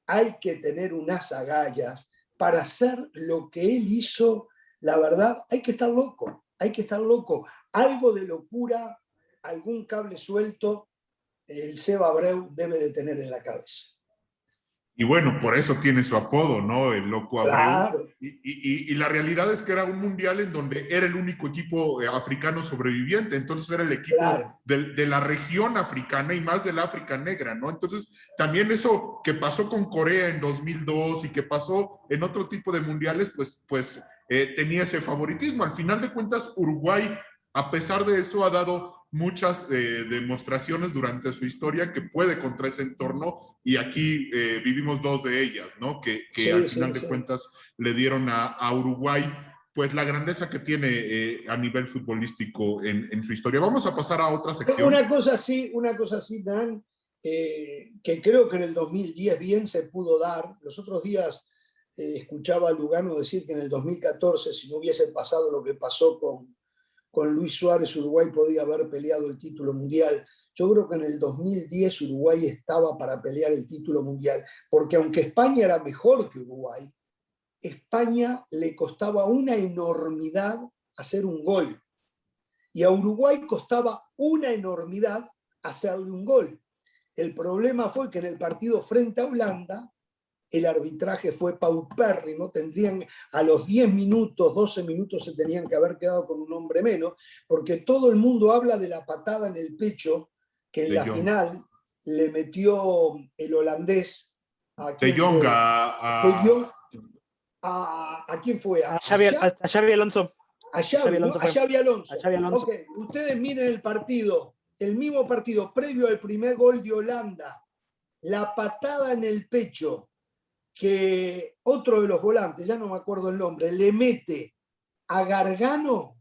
hay que tener unas agallas para hacer lo que él hizo. La verdad, hay que estar loco, hay que estar loco. Algo de locura, algún cable suelto, el Seba Abreu debe de tener en la cabeza. Y bueno, por eso tiene su apodo, ¿no? El Loco Abreu. Claro. Y la realidad es que era un mundial en donde era el único equipo africano sobreviviente, entonces era el equipo Claro. de la región africana y más del África negra, ¿no? Entonces, también eso que pasó con Corea en 2002 y que pasó en otro tipo de mundiales, pues tenía ese favoritismo. Al final de cuentas, Uruguay, a pesar de eso, ha dado muchas demostraciones durante su historia que puede contra ese entorno, y aquí vivimos 2 de ellas, ¿no? Que sí, al final de cuentas le dieron a Uruguay pues la grandeza que tiene a nivel futbolístico en su historia. Vamos a pasar a otra sección. Una cosa así, Dan, que creo que en el 2010 bien se pudo dar. Los otros días escuchaba a Lugano decir que en el 2014, si no hubiese pasado lo que pasó con Luis Suárez, Uruguay podía haber peleado el título mundial. Yo creo que en el 2010 Uruguay estaba para pelear el título mundial, porque aunque España era mejor que Uruguay, España le costaba una enormidad hacer un gol. Y a Uruguay costaba una enormidad hacerle un gol. El problema fue que en el partido frente a Holanda, el arbitraje fue paupérrimo. Tendrían a los 10 minutos, 12 minutos se tenían que haber quedado con un hombre menos, porque todo el mundo habla de la patada en el pecho que en la final le metió el holandés a De Jong ¿a quién fue? A Xabi Alonso. A Xabi Alonso. A Xabi Alonso. Okay. Ustedes miren el partido, el mismo partido previo al primer gol de Holanda, la patada en el pecho que otro de los volantes, ya no me acuerdo el nombre, le mete a Gargano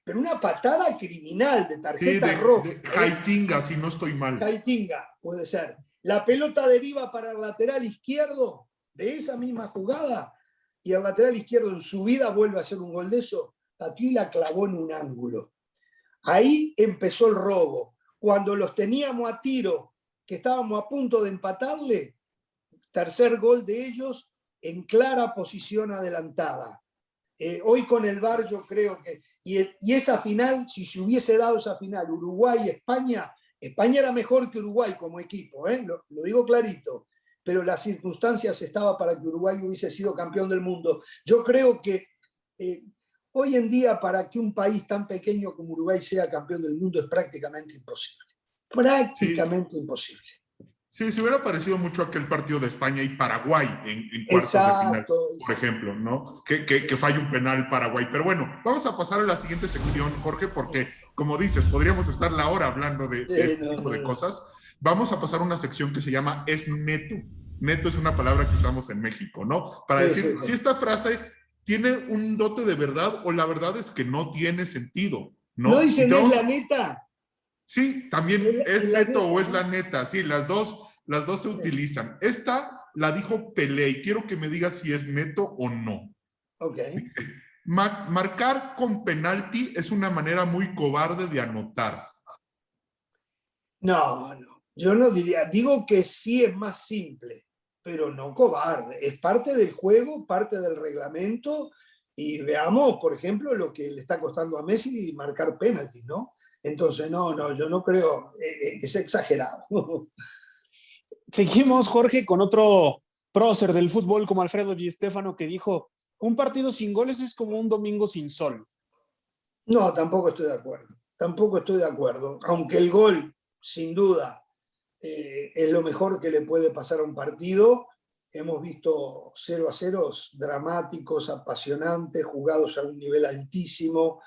pero una patada criminal de tarjeta roja. Jaitinga, si no estoy mal. Jaitinga, puede ser. La pelota deriva para el lateral izquierdo de esa misma jugada, y el lateral izquierdo en su vida vuelve a hacer un gol de eso. Patricio la clavó en un ángulo. Ahí empezó el robo. Cuando los teníamos a tiro, que estábamos a punto de empatarle, tercer gol de ellos en clara posición adelantada. Hoy con el VAR yo creo que... Y esa final, si se hubiese dado esa final, Uruguay-España, España era mejor que Uruguay como equipo, lo digo clarito, pero las circunstancias estaban para que Uruguay hubiese sido campeón del mundo. Yo creo que hoy en día para que un país tan pequeño como Uruguay sea campeón del mundo es prácticamente imposible. Prácticamente imposible. Sí, se hubiera parecido mucho aquel partido de España y Paraguay en cuartos de final, por ejemplo, ¿no? Que falle un penal Paraguay. Pero bueno, vamos a pasar a la siguiente sección, Jorge, porque, como dices, podríamos estar la hora hablando de este tipo de cosas. Vamos a pasar a una sección que se llama Es Neto. Neto es una palabra que usamos en México, ¿no? Para decir si esta frase tiene un dote de verdad o la verdad es que no tiene sentido, ¿no? ¿No dicen es la neta? Sí, también es neto o es la neta. Sí, las dos se utilizan. Esta la dijo Pelé y quiero que me digas si es neto o no. Ok. Dice, marcar con penalti es una manera muy cobarde de anotar. No. Yo no diría, digo que sí es más simple, pero no cobarde. Es parte del juego, parte del reglamento y veamos, por ejemplo, lo que le está costando a Messi marcar penalti, ¿no? Entonces, no, yo no creo, es exagerado. Seguimos, Jorge, con otro prócer del fútbol como Alfredo Di Stéfano que dijo, un partido sin goles es como un domingo sin sol. No, tampoco estoy de acuerdo. Aunque el gol, sin duda, es lo mejor que le puede pasar a un partido. Hemos visto 0-0 dramáticos, apasionantes, jugados a un nivel altísimo.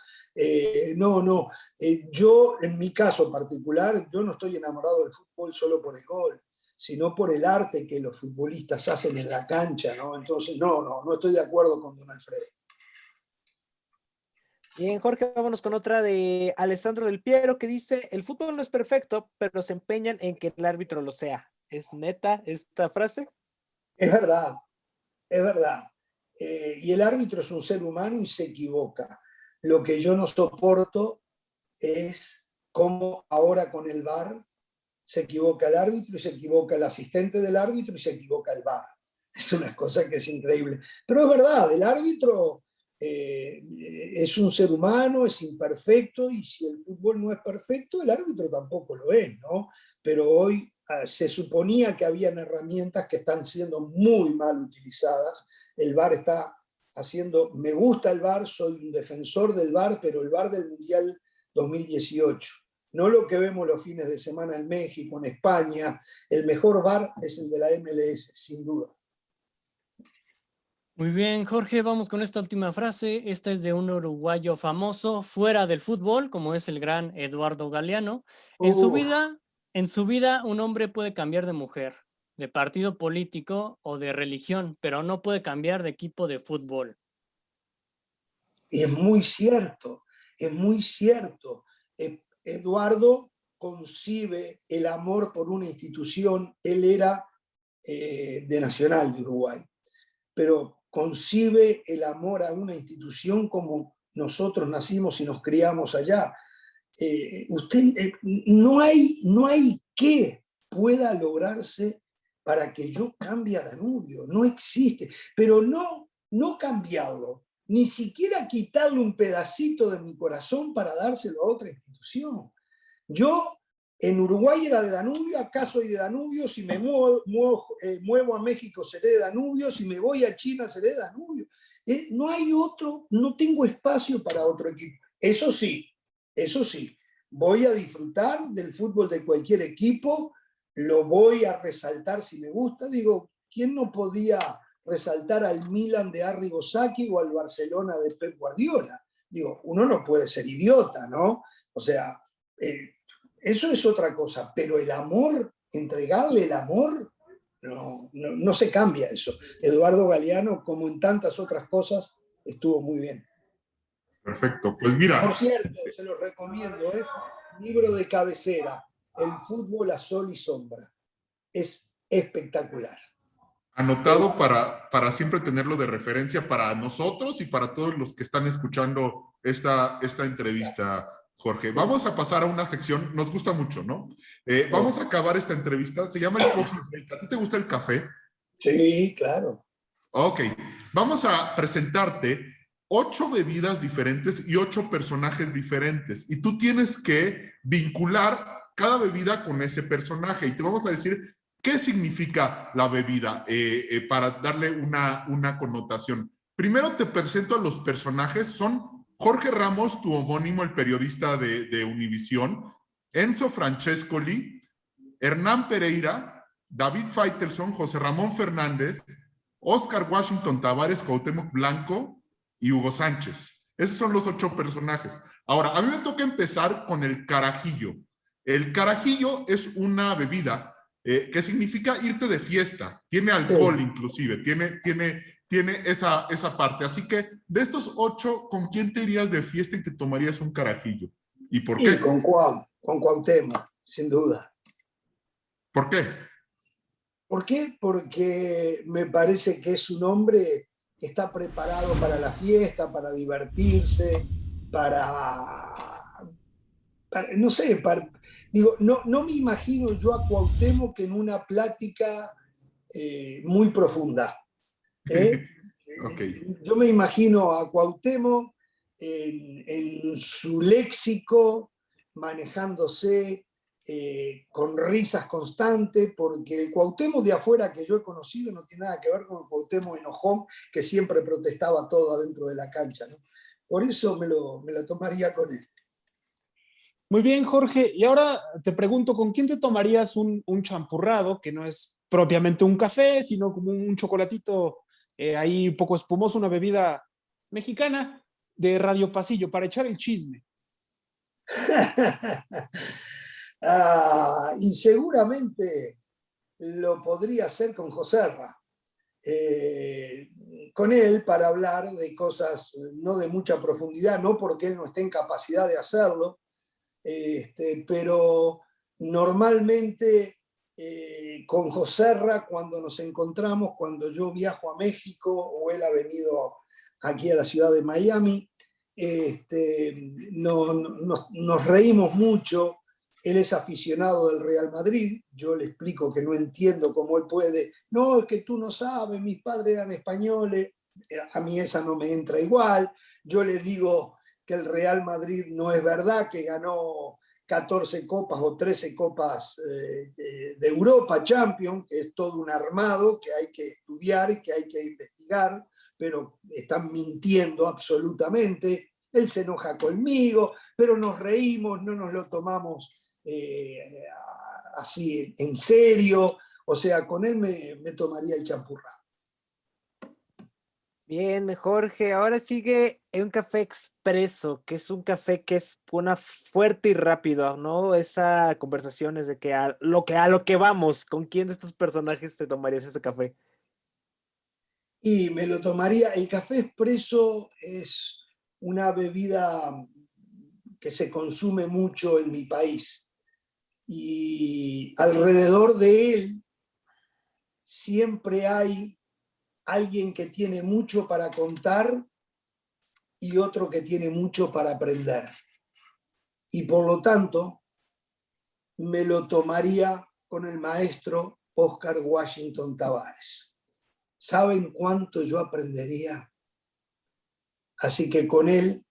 Yo, en mi caso particular, yo no estoy enamorado del fútbol solo por el gol, sino por el arte que los futbolistas hacen en la cancha, ¿no? Entonces, no estoy de acuerdo con don Alfredo. Bien, Jorge, vámonos con otra de Alessandro Del Piero que dice, el fútbol no es perfecto, pero se empeñan en que el árbitro lo sea. ¿Es neta esta frase? Es verdad. Y el árbitro es un ser humano y se equivoca. Lo que yo no soporto es cómo ahora con el VAR se equivoca el árbitro y se equivoca el asistente del árbitro y se equivoca el VAR. Es una cosa que es increíble. Pero es verdad, el árbitro es un ser humano, es imperfecto y si el fútbol no es perfecto, el árbitro tampoco lo es, ¿no? Pero hoy se suponía que habían herramientas que están siendo muy mal utilizadas. El VAR está haciendo, me gusta el VAR, soy un defensor del VAR, pero el VAR del Mundial 2018. No lo que vemos los fines de semana en México, en España. El mejor VAR es el de la MLS, sin duda. Muy bien, Jorge, vamos con esta última frase. Esta es de un uruguayo famoso fuera del fútbol, como es el gran Eduardo Galeano. En su vida, un hombre puede cambiar de mujer, de partido político o de religión, pero no puede cambiar de equipo de fútbol. Y es muy cierto, es muy cierto. Eduardo concibe el amor por una institución. Él era de Nacional de Uruguay, pero concibe el amor a una institución como nosotros nacimos y nos criamos allá. No hay que pueda lograrse para que yo cambie a Danubio, no existe, pero no cambiarlo, ni siquiera quitarle un pedacito de mi corazón para dárselo a otra institución. Yo en Uruguay era de Danubio, acá soy de Danubio, si me muevo a México seré de Danubio, si me voy a China seré de Danubio. No hay otro, no tengo espacio para otro equipo. Eso sí, voy a disfrutar del fútbol de cualquier equipo, lo voy a resaltar si me gusta. Digo, ¿quién no podía resaltar al Milan de Arrigo Sacchi o al Barcelona de Pep Guardiola? Digo, uno no puede ser idiota, ¿no? O sea, eso es otra cosa, pero el amor, entregarle el amor, no se cambia eso. Eduardo Galeano, como en tantas otras cosas, estuvo muy bien. Perfecto, pues mira. Por cierto, se los recomiendo, libro de cabecera, El fútbol a sol y sombra. Es espectacular. Anotado para siempre tenerlo de referencia para nosotros y para todos los que están escuchando esta entrevista, Jorge. Vamos a pasar a una sección, nos gusta mucho, ¿no? Vamos a acabar esta entrevista, se llama el Coffee Break. ¿A ti te gusta el café? Sí, claro. Ok, vamos a presentarte 8 bebidas diferentes y 8 personajes diferentes. Y tú tienes que vincular cada bebida con ese personaje. Y te vamos a decir qué significa la bebida para darle una connotación. Primero te presento a los personajes. Son Jorge Ramos, tu homónimo, el periodista de Univisión, Enzo Francescoli, Hernán Pereira, David Faitelson, José Ramón Fernández, Oscar Washington Tavares, Cuauhtémoc Blanco y Hugo Sánchez. Esos son los 8 personajes. Ahora, a mí me toca empezar con el carajillo. El carajillo es una bebida que significa irte de fiesta. Tiene alcohol inclusive, tiene esa parte. Así que de estos 8, ¿con quién te irías de fiesta y te tomarías un carajillo? ¿Y por qué? Con Cuauhtémoc, sin duda. ¿Por qué? ¿Por qué? Porque me parece que es un hombre que está preparado para la fiesta, para divertirse, no sé, digo, no me imagino yo a Cuauhtémoc en una plática muy profunda. Okay. Yo me imagino a Cuauhtémoc en su léxico, manejándose con risas constantes, porque el Cuauhtémoc de afuera que yo he conocido no tiene nada que ver con el Cuauhtémoc enojón que siempre protestaba todo adentro de la cancha, ¿no? Por eso me la tomaría con él. Muy bien, Jorge. Y ahora te pregunto, ¿con quién te tomarías un champurrado, que no es propiamente un café, sino como un chocolatito ahí un poco espumoso, una bebida mexicana de Radio Pasillo, para echar el chisme? Y seguramente lo podría hacer con Joserra. Con él para hablar de cosas no de mucha profundidad, no porque él no esté en capacidad de hacerlo, pero normalmente con Joserra, cuando nos encontramos, cuando yo viajo a México o él ha venido aquí a la ciudad de Miami, nos reímos mucho. Él es aficionado del Real Madrid. Yo le explico que no entiendo cómo él puede. No, es que tú no sabes, mis padres eran españoles. A mí esa no me entra igual. Yo le digo que el Real Madrid no es verdad, que ganó 14 copas o 13 copas de Europa, Champions, que es todo un armado que hay que estudiar y que hay que investigar, pero están mintiendo absolutamente. Él se enoja conmigo, pero nos reímos, no nos lo tomamos así en serio. O sea, con él me tomaría el champurrado. Bien, Jorge, ahora sigue un café expreso, que es un café que es una fuerte y rápido, ¿no? Esa conversación es de que a lo que vamos, ¿con quién de estos personajes te tomarías ese café? Y me lo tomaría. El café expreso es una bebida que se consume mucho en mi país. Y alrededor de él siempre hay alguien que tiene mucho para contar y otro que tiene mucho para aprender. Y por lo tanto, me lo tomaría con el maestro Oscar Washington Tavares. ¿Saben cuánto yo aprendería? Así que con él,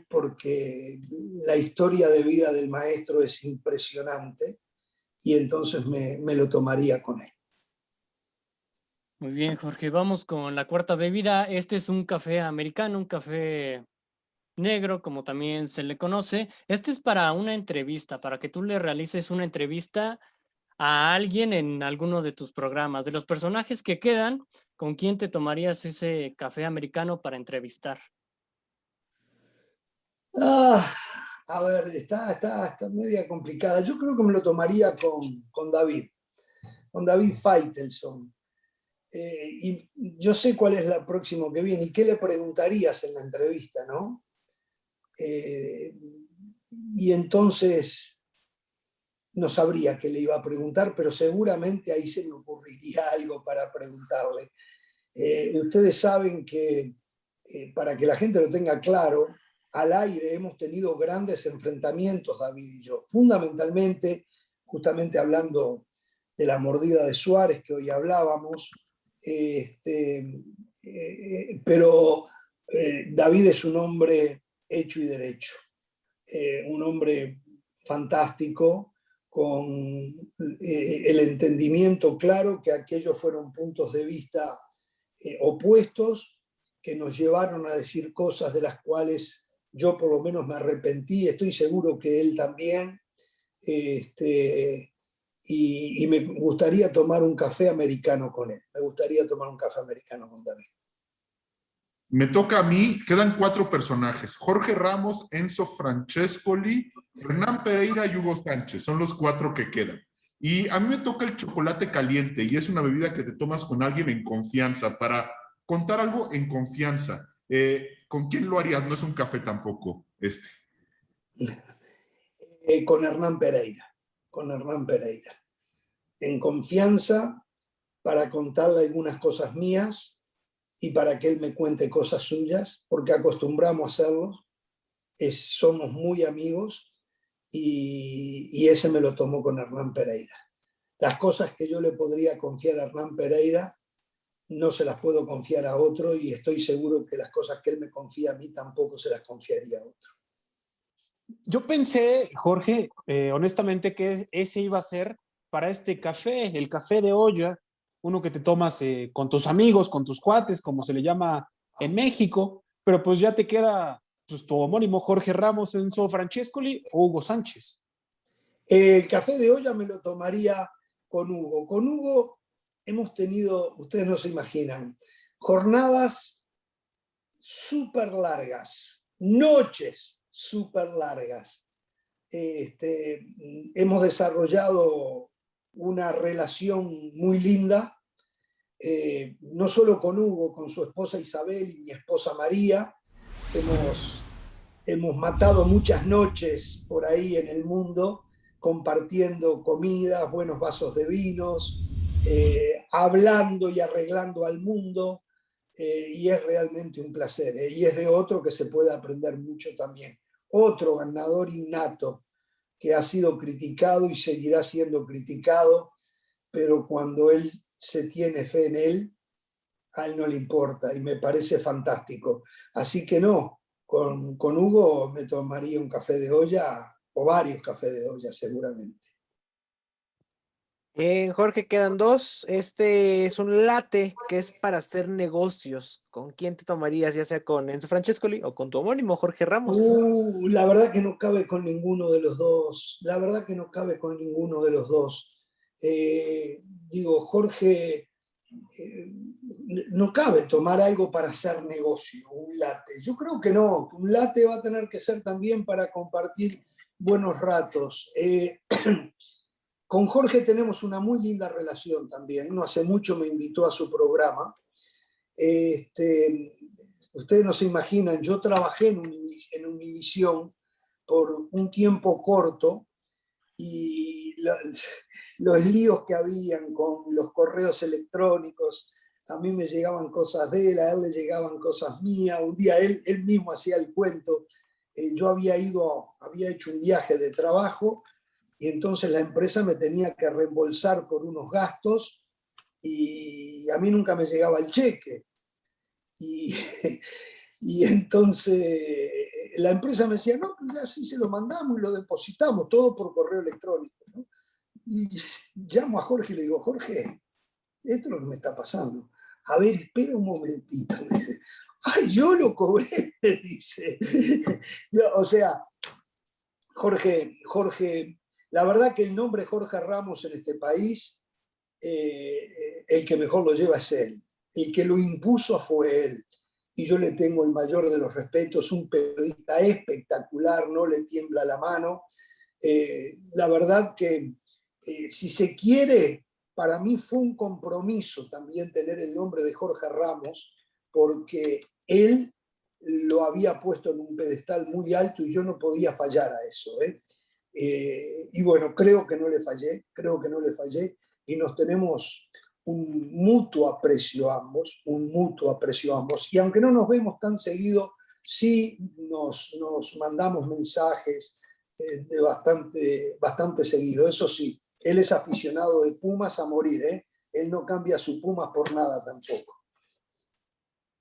porque la historia de vida del maestro es impresionante, y entonces me lo tomaría con él. Muy bien, Jorge, vamos con la cuarta bebida. Este es un café americano, un café negro, como también se le conoce. Este es para una entrevista, para que tú le realices una entrevista a alguien en alguno de tus programas. De los personajes que quedan, ¿con quién te tomarías ese café americano para entrevistar? A ver, está media complicada. Yo creo que me lo tomaría con David Faitelson. Y yo sé cuál es la próxima que viene y qué le preguntarías en la entrevista, ¿no? Y entonces no sabría qué le iba a preguntar, pero seguramente ahí se me ocurriría algo para preguntarle. Ustedes saben que, para que la gente lo tenga claro, al aire hemos tenido grandes enfrentamientos, David y yo, fundamentalmente, justamente hablando de la mordida de Suárez que hoy hablábamos, pero David es un hombre hecho y derecho, un hombre fantástico, con el entendimiento claro que aquellos fueron puntos de vista opuestos que nos llevaron a decir cosas de las cuales yo por lo menos me arrepentí, estoy seguro que él también, y me gustaría tomar un café americano con él, me gustaría tomar un café americano con David. Me toca a mí, quedan 4 personajes: Jorge Ramos, Enzo Francescoli, Hernán Pereira y Hugo Sánchez. Son los 4 que quedan. Y a mí me toca el chocolate caliente, y es una bebida que te tomas con alguien en confianza, para contar algo en confianza. ¿Con quién lo harías? No es un café tampoco, este. Con Hernán Pereira, con Hernán Pereira. En confianza, para contarle algunas cosas mías y para que él me cuente cosas suyas, porque acostumbramos a hacerlo, somos muy amigos, y ese me lo tomó con Hernán Pereira. Las cosas que yo le podría confiar a Hernán Pereira no se las puedo confiar a otro, y estoy seguro que las cosas que él me confía a mí tampoco se las confiaría a otro. Yo pensé, Jorge, honestamente, que ese iba a ser para este café, el café de olla, uno que te tomas con tus amigos, con tus cuates, como se le llama en México, pero pues ya te queda pues, tu homónimo Jorge Ramos, Enzo Francescoli o Hugo Sánchez. El café de olla me lo tomaría con Hugo. Con Hugo hemos tenido, ustedes no se imaginan, jornadas súper largas, noches súper largas. Hemos desarrollado una relación muy linda, no solo con Hugo, con su esposa Isabel y mi esposa María. Hemos matado muchas noches por ahí en el mundo, compartiendo comidas, buenos vasos de vinos, hablando y arreglando al mundo, y es realmente un placer, y es de otro que se puede aprender mucho también. Otro ganador innato que ha sido criticado y seguirá siendo criticado, pero cuando él se tiene fe en él, a él no le importa, y me parece fantástico. Así que no, con Hugo me tomaría un café de olla, o varios cafés de olla seguramente. Jorge, quedan 2. Este es un latte que es para hacer negocios. ¿Con quién te tomarías, ya sea con Enzo Francescoli o con tu homónimo Jorge Ramos? La verdad que no cabe con ninguno de los dos. La verdad que no cabe con ninguno de los dos. Digo, Jorge, no cabe tomar algo para hacer negocio, un latte. Yo creo que no. Un latte va a tener que ser también para compartir buenos ratos. Con Jorge tenemos una muy linda relación también. No hace mucho me invitó a su programa. Ustedes no se imaginan, yo trabajé en Univisión por un tiempo corto, y los líos que habían con los correos electrónicos, a mí me llegaban cosas de él, a él le llegaban cosas mías. Un día él mismo hacía el cuento. Yo había hecho un viaje de trabajo, y entonces la empresa me tenía que reembolsar por unos gastos, y a mí nunca me llegaba el cheque. Y entonces la empresa me decía, no, pues así se lo mandamos y lo depositamos, todo por correo electrónico, ¿no? Y llamo a Jorge y le digo, Jorge, esto es lo que me está pasando. A ver, espera un momentito. Me dice, ay, yo lo cobré, me dice. O sea, Jorge, la verdad que el nombre Jorge Ramos en este país, el que mejor lo lleva es él. El que lo impuso fue él. Y yo le tengo el mayor de los respetos, un periodista espectacular, no le tiembla la mano. La verdad que, si se quiere, para mí fue un compromiso también tener el nombre de Jorge Ramos, porque él lo había puesto en un pedestal muy alto y yo no podía fallar a eso. Y bueno, creo que no le fallé, y nos tenemos un mutuo aprecio ambos, y aunque no nos vemos tan seguido, sí nos mandamos mensajes de bastante seguido. Eso sí, él es aficionado de Pumas a morir, él no cambia su Pumas por nada tampoco.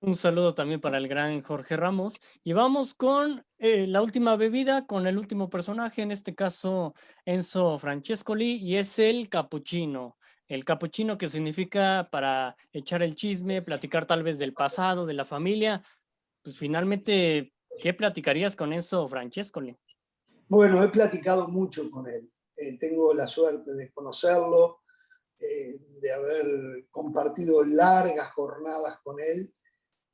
Un saludo también para el gran Jorge Ramos. Y vamos con la última bebida, con el último personaje, en este caso Enzo Francescoli, y es el capuchino. El capuchino que significa para echar el chisme, platicar tal vez del pasado, de la familia. Pues finalmente, ¿qué platicarías con Enzo Francescoli? Bueno, he platicado mucho con él. Tengo la suerte de conocerlo, de haber compartido largas jornadas con él.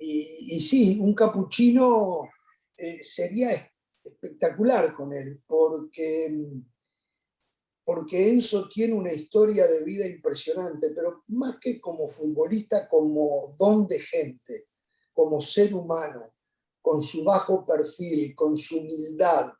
Y sí, un capuchino sería espectacular con él, porque Enzo tiene una historia de vida impresionante, pero más que como futbolista, como don de gente, como ser humano, con su bajo perfil, con su humildad,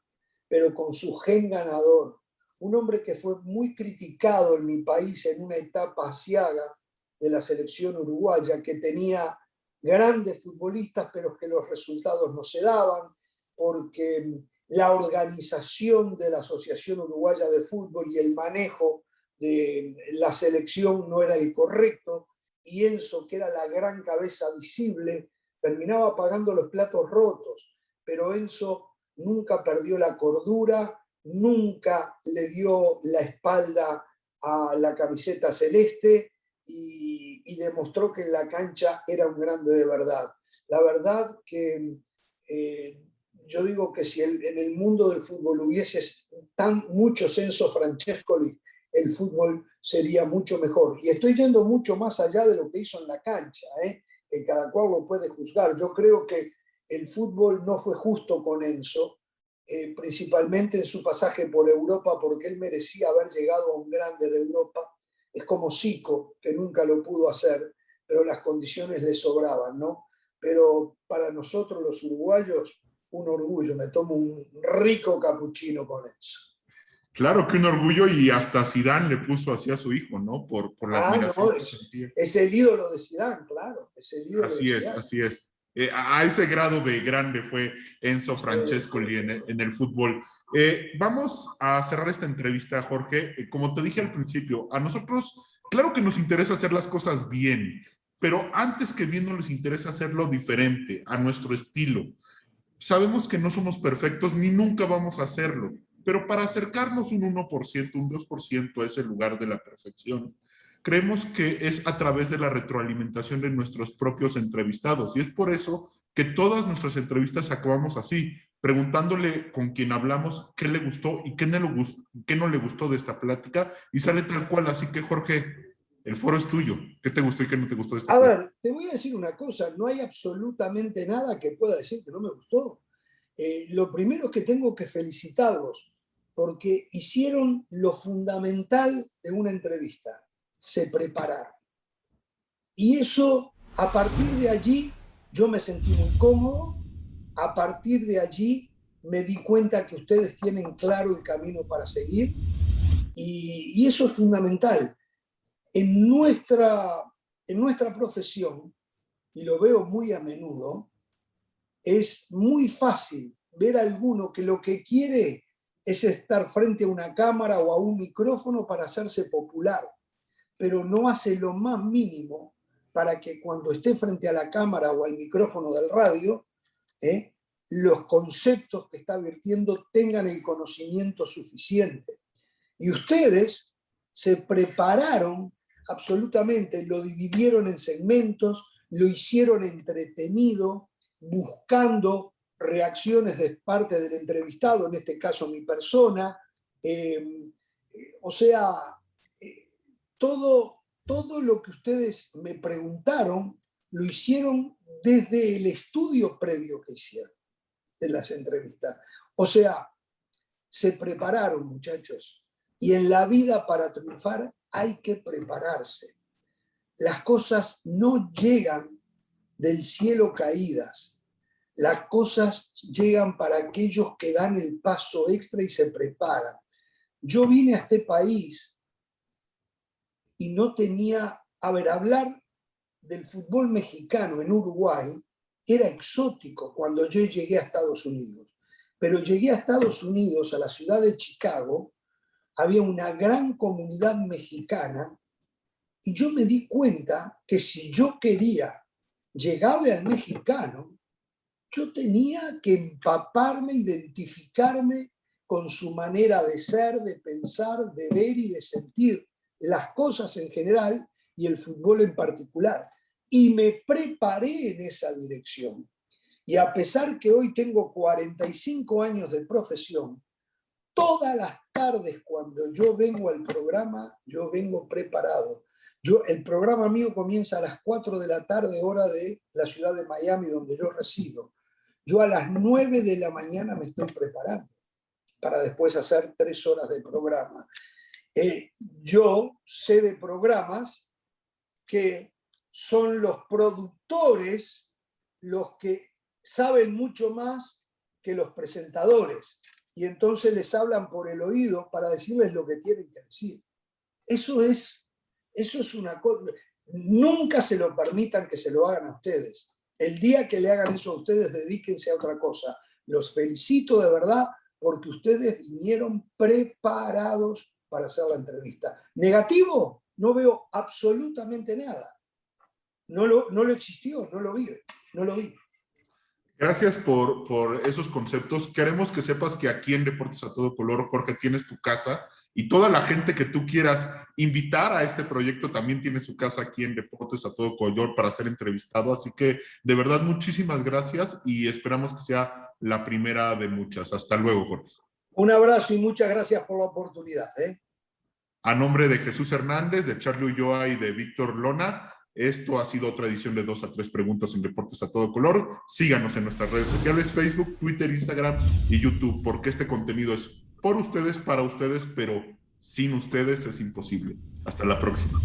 pero con su gen ganador. Un hombre que fue muy criticado en mi país en una etapa asiaga de la selección uruguaya, que tenía grandes futbolistas, pero que los resultados no se daban, porque la organización de la Asociación Uruguaya de Fútbol y el manejo de la selección no era el correcto, y Enzo, que era la gran cabeza visible, terminaba pagando los platos rotos, pero Enzo nunca perdió la cordura, nunca le dio la espalda a la camiseta celeste y demostró que en la cancha era un grande de verdad. La verdad que yo digo que si en el mundo del fútbol hubiese muchos Enzo Francescoli, el fútbol sería mucho mejor. Y estoy yendo mucho más allá de lo que hizo en la cancha, que cada cual lo puede juzgar. Yo creo que el fútbol no fue justo con Enzo, principalmente en su pasaje por Europa, porque él merecía haber llegado a un grande de Europa. Es como Zico, que nunca lo pudo hacer, pero las condiciones le sobraban, ¿no? Pero para nosotros los uruguayos, un orgullo. Me tomo un rico capuchino con eso. Claro que un orgullo, y hasta Zidane le puso así a su hijo, ¿no? Por la admiración no, que sentía. Es el ídolo de Zidane, claro. Es el ídolo Así de es, Zidane. así es. A ese grado de grande fue Enzo Francescoli Sí. en el fútbol. Vamos a cerrar esta entrevista, Jorge. Como te dije al principio, a nosotros, claro que nos interesa hacer las cosas bien, pero antes que bien nos interesa hacerlo diferente, a nuestro estilo. Sabemos que no somos perfectos ni nunca vamos a hacerlo, pero para acercarnos un 1%, un 2% a ese lugar de la perfección, creemos que es a través de la retroalimentación de nuestros propios entrevistados. Y es por eso que todas nuestras entrevistas acabamos así, preguntándole con quien hablamos qué le gustó y qué no le gustó de esta plática, y sale tal cual. Así que, Jorge, el foro es tuyo. ¿Qué te gustó y qué no te gustó de esta plática? A ver, te voy a decir una cosa, no hay absolutamente nada que pueda decir que no me gustó. Lo primero es que tengo que felicitarlos, porque hicieron lo fundamental de una entrevista, se prepararon. Y eso, a partir de allí, yo me sentí muy cómodo, a partir de allí me di cuenta que ustedes tienen claro el camino para seguir, y eso es fundamental. En nuestra profesión, y lo veo muy a menudo, es muy fácil ver a alguno que lo que quiere es estar frente a una cámara o a un micrófono para hacerse popular, pero no hace lo más mínimo para que cuando esté frente a la cámara o al micrófono del radio, los conceptos que está vertiendo tengan el conocimiento suficiente. Y ustedes se prepararon absolutamente, lo dividieron en segmentos, lo hicieron entretenido, buscando reacciones de parte del entrevistado, en este caso mi persona. O sea, todo lo que ustedes me preguntaron lo hicieron desde el estudio previo que hicieron de las entrevistas. O sea, se prepararon, muchachos. Y en la vida, para triunfar, hay que prepararse. Las cosas no llegan del cielo caídas. Las cosas llegan para aquellos que dan el paso extra y se preparan. Yo vine a este país y no tenía, hablar del fútbol mexicano en Uruguay era exótico cuando yo llegué a Estados Unidos. Pero llegué a Estados Unidos, a la ciudad de Chicago, había una gran comunidad mexicana, y yo me di cuenta que si yo quería llegarle al mexicano, yo tenía que empaparme, identificarme con su manera de ser, de pensar, de ver y de sentir las cosas en general y el fútbol en particular. Y me preparé en esa dirección. Y a pesar que hoy tengo 45 años de profesión, todas las tardes cuando yo vengo al programa, yo vengo preparado. El programa mío comienza a las 4 de la tarde, hora de la ciudad de Miami, donde yo resido. Yo a las 9 de la mañana me estoy preparando para después hacer 3 horas de programa. Yo sé de programas que son los productores los que saben mucho más que los presentadores y entonces les hablan por el oído para decirles lo que tienen que decir. Eso es una cosa. Nunca se lo permitan que se lo hagan a ustedes. El día que le hagan eso a ustedes, dedíquense a otra cosa. Los felicito de verdad porque ustedes vinieron preparados para hacer la entrevista. Negativo, no veo absolutamente nada. No lo existió, no lo vi. Gracias por esos conceptos. Queremos que sepas que aquí en Deportes a Todo Color, Jorge, tienes tu casa y toda la gente que tú quieras invitar a este proyecto también tiene su casa aquí en Deportes a Todo Color para ser entrevistado. Así que, de verdad, muchísimas gracias y esperamos que sea la primera de muchas. Hasta luego, Jorge. Un abrazo y muchas gracias por la oportunidad. A nombre de Jesús Hernández, de Charlie Ulloa y de Víctor Lona, esto ha sido otra edición de 2 a 3 preguntas en Deportes a Todo Color. Síganos en nuestras redes sociales, Facebook, Twitter, Instagram y YouTube, porque este contenido es por ustedes, para ustedes, pero sin ustedes es imposible. Hasta la próxima.